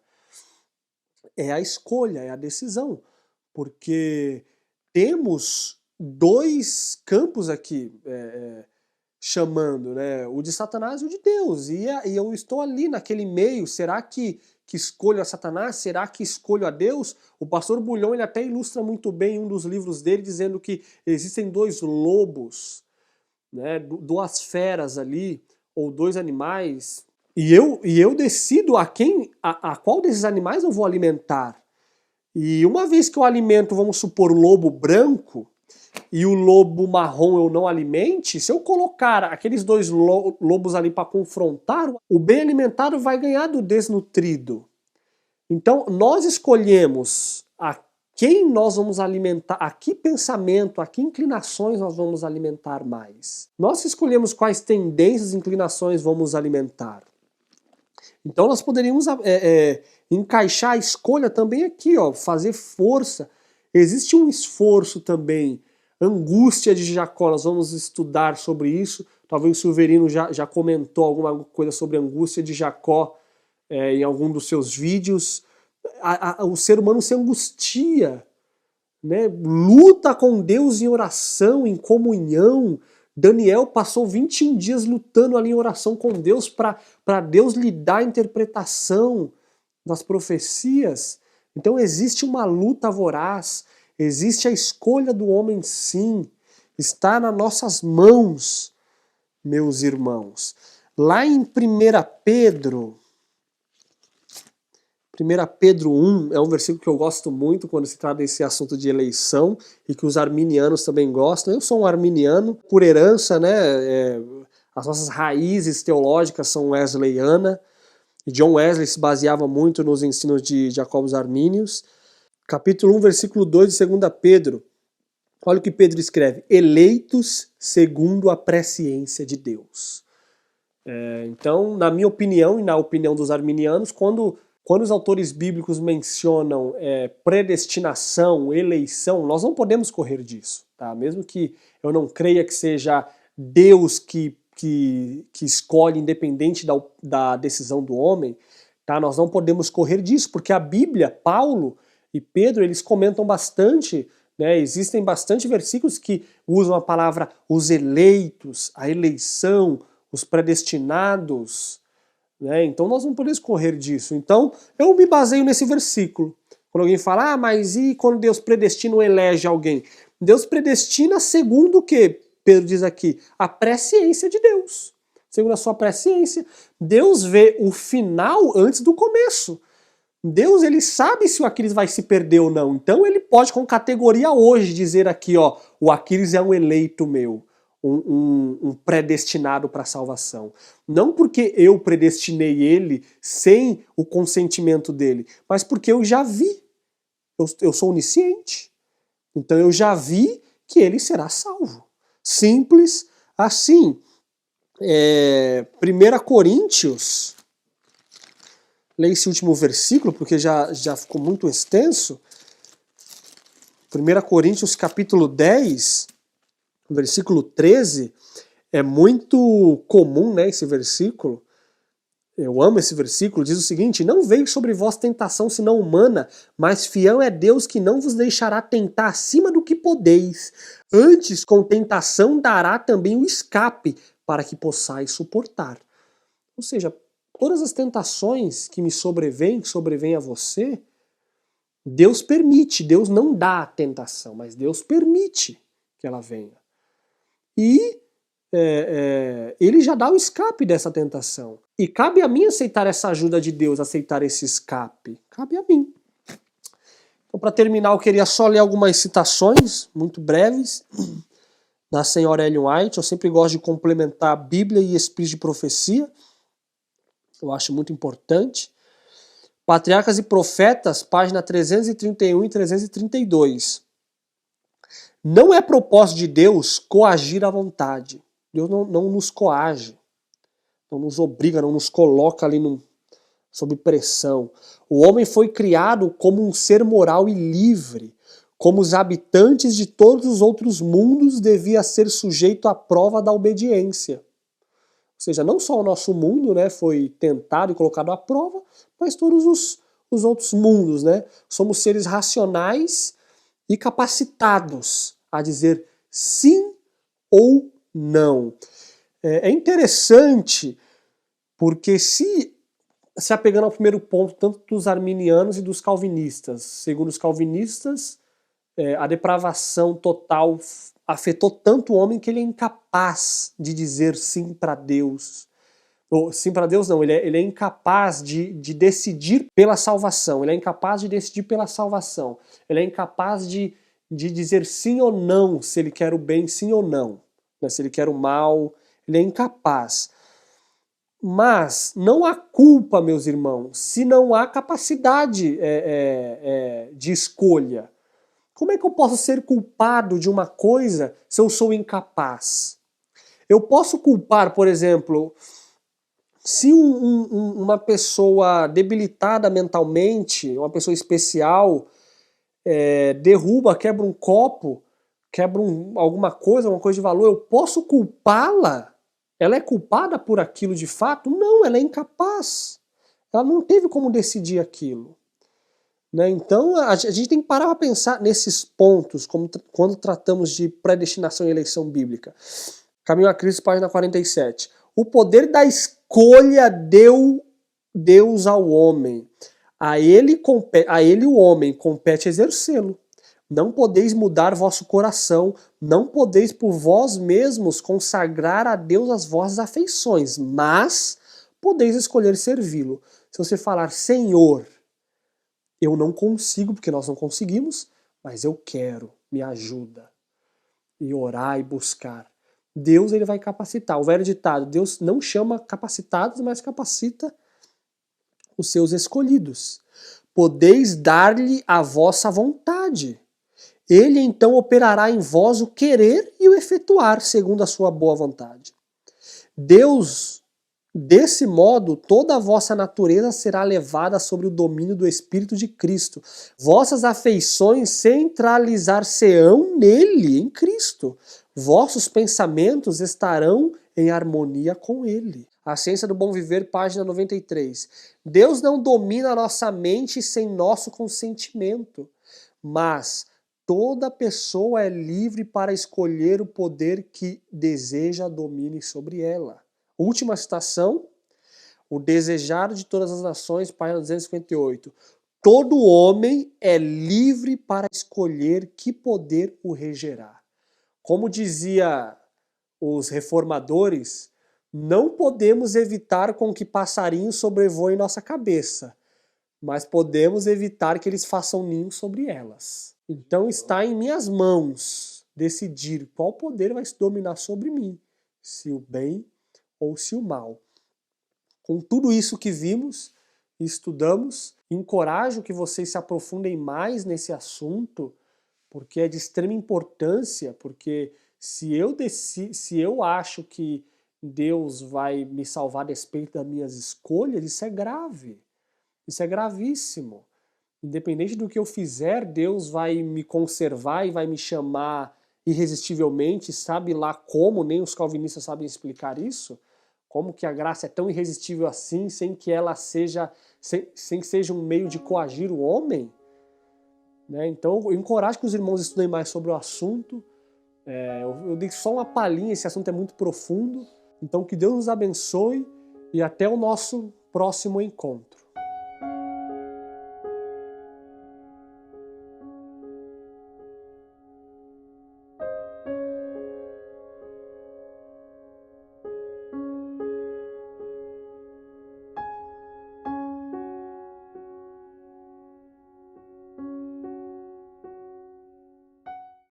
é a escolha, é a decisão. Porque temos dois campos aqui chamando, né? O de Satanás e o de Deus. E eu estou ali naquele meio. Será que escolho a Satanás? Será que escolho a Deus? O pastor Bulhão ele até ilustra muito bem em um dos livros dele, dizendo que existem dois lobos, né? Duas feras ali, ou dois animais. E eu decido a qual desses animais eu vou alimentar. E uma vez que eu alimento, vamos supor, o lobo branco, e o lobo marrom eu não alimente, se eu colocar aqueles dois lobos ali para confrontar, o bem alimentado vai ganhar do desnutrido. Então nós escolhemos a quem nós vamos alimentar, a que pensamento, a que inclinações nós vamos alimentar mais. Nós escolhemos quais tendências e inclinações vamos alimentar. Então nós poderíamos encaixar a escolha também aqui, ó, fazer força. Existe um esforço também, angústia de Jacó, nós vamos estudar sobre isso. Talvez o Silverino já comentou alguma coisa sobre a angústia de Jacó em algum dos seus vídeos. O ser humano se angustia, né? Luta com Deus em oração, em comunhão. Daniel passou 21 dias lutando ali em oração com Deus para Deus lhe dar a interpretação das profecias. Então existe uma luta voraz, existe a escolha do homem sim, está nas nossas mãos, meus irmãos. Lá em 1 Pedro 1 é um versículo que eu gosto muito quando se trata desse assunto de eleição e que os arminianos também gostam. Eu sou um arminiano por herança, né? As nossas raízes teológicas são wesleyana e John Wesley se baseava muito nos ensinos de Jacobus Arminius. Capítulo 1, versículo 2 de 2 Pedro. Olha o que Pedro escreve. Eleitos segundo a presciência de Deus. Então, na minha opinião e na opinião dos arminianos, quando os autores bíblicos mencionam predestinação, eleição, nós não podemos correr disso, tá? Mesmo que eu não creia que seja Deus que escolhe independente da decisão do homem, tá? Nós não podemos correr disso, porque a Bíblia, Paulo e Pedro, eles comentam bastante, né? Existem bastante versículos que usam a palavra os eleitos, a eleição, os predestinados, né? Então nós não podemos correr disso. Então eu me baseio nesse versículo. Quando alguém fala, mas e quando Deus predestina ou elege alguém? Deus predestina segundo o que Pedro diz aqui? A presciência de Deus. Segundo a sua presciência. Deus vê o final antes do começo. Deus, ele sabe se o Aquiles vai se perder ou não. Então ele pode com categoria hoje dizer aqui, ó, o Aquiles é um eleito meu. Um predestinado para a salvação. Não porque eu predestinei ele sem o consentimento dele, mas porque eu já vi. Eu sou onisciente. Então eu já vi que ele será salvo. Simples assim. 1 Coríntios, leia esse último versículo, porque já ficou muito extenso. 1 Coríntios capítulo 10, versículo 13, é muito comum, né, esse versículo. Eu amo esse versículo, diz o seguinte: não veio sobre vós tentação senão humana, mas fiel é Deus que não vos deixará tentar acima do que podeis. Antes, com tentação, dará também o escape, para que possais suportar. Ou seja, todas as tentações que me sobrevêm, que sobrevêm a você, Deus permite, Deus não dá a tentação, mas Deus permite que ela venha. E Ele já dá o escape dessa tentação. E cabe a mim aceitar essa ajuda de Deus, aceitar esse escape. Cabe a mim. Então, para terminar, eu queria só ler algumas citações, muito breves, da senhora Ellen White. Eu sempre gosto de complementar a Bíblia e Espírito de Profecia. Eu acho muito importante. Patriarcas e Profetas, página 331 e 332. Não é propósito de Deus coagir a vontade. Deus não nos coage, não nos obriga, não nos coloca ali sob pressão. O homem foi criado como um ser moral e livre. Como os habitantes de todos os outros mundos, devia ser sujeito à prova da obediência. Ou seja, não só o nosso mundo, né, foi tentado e colocado à prova, mas todos os outros mundos, né? Somos seres racionais e capacitados a dizer sim ou não. É interessante porque se apegando ao primeiro ponto, tanto dos arminianos e dos calvinistas, segundo os calvinistas, a depravação total afetou tanto o homem que ele é incapaz de dizer sim para Deus. Ou, sim para Deus não, ele é incapaz de decidir pela salvação, ele é incapaz de decidir pela salvação, ele é incapaz de dizer sim ou não, se ele quer o bem, sim ou não, né? Se ele quer o mal, ele é incapaz. Mas não há culpa, meus irmãos, se não há capacidade de escolha. Como é que eu posso ser culpado de uma coisa se eu sou incapaz? Eu posso culpar, por exemplo, se uma pessoa debilitada mentalmente, uma pessoa especial, derruba, quebra um copo, quebra alguma coisa de valor, eu posso culpá-la? Ela é culpada por aquilo de fato? Não, ela é incapaz. Ela não teve como decidir aquilo. Né? Então a gente tem que parar para pensar nesses pontos quando tratamos de predestinação e eleição bíblica. Caminho a Cristo, página 47. O poder da escolha deu Deus ao homem. A ele o homem compete exercê-lo. Não podeis mudar vosso coração, não podeis por vós mesmos consagrar a Deus as vossas afeições, mas podeis escolher servi-lo. Se você falar, Senhor, eu não consigo, porque nós não conseguimos, mas eu quero, me ajuda. E orar e buscar. Deus ele vai capacitar. O velho ditado, Deus não chama capacitados, mas capacita os seus escolhidos. Podeis dar-lhe a vossa vontade. Ele então operará em vós o querer e o efetuar, segundo a sua boa vontade. Deus, desse modo, toda a vossa natureza será levada sobre o domínio do Espírito de Cristo. Vossas afeições centralizar-se-ão nele, em Cristo. Vossos pensamentos estarão em harmonia com ele. A Ciência do Bom Viver, página 93. Deus não domina a nossa mente sem nosso consentimento, mas toda pessoa é livre para escolher o poder que deseja domine sobre ela. Última citação, o desejar de todas as nações, página 258. Todo homem é livre para escolher que poder o regerá. Como dizia os reformadores, não podemos evitar com que passarinhos sobrevoem nossa cabeça, mas podemos evitar que eles façam ninho sobre elas. Então está em minhas mãos decidir qual poder vai se dominar sobre mim, se o bem ou se o mal. Com tudo isso que vimos e estudamos, encorajo que vocês se aprofundem mais nesse assunto, porque é de extrema importância, porque se eu acho que Deus vai me salvar a despeito das minhas escolhas, isso é grave. Isso é gravíssimo. Independente do que eu fizer, Deus vai me conservar e vai me chamar irresistivelmente, sabe lá como, nem os calvinistas sabem explicar isso, como que a graça é tão irresistível assim, sem que ela seja, sem que seja um meio de coagir o homem, né? Então eu encorajo que os irmãos estudem mais sobre o assunto. Eu dei só uma palhinha, esse assunto é muito profundo, então que Deus nos abençoe e até o nosso próximo encontro.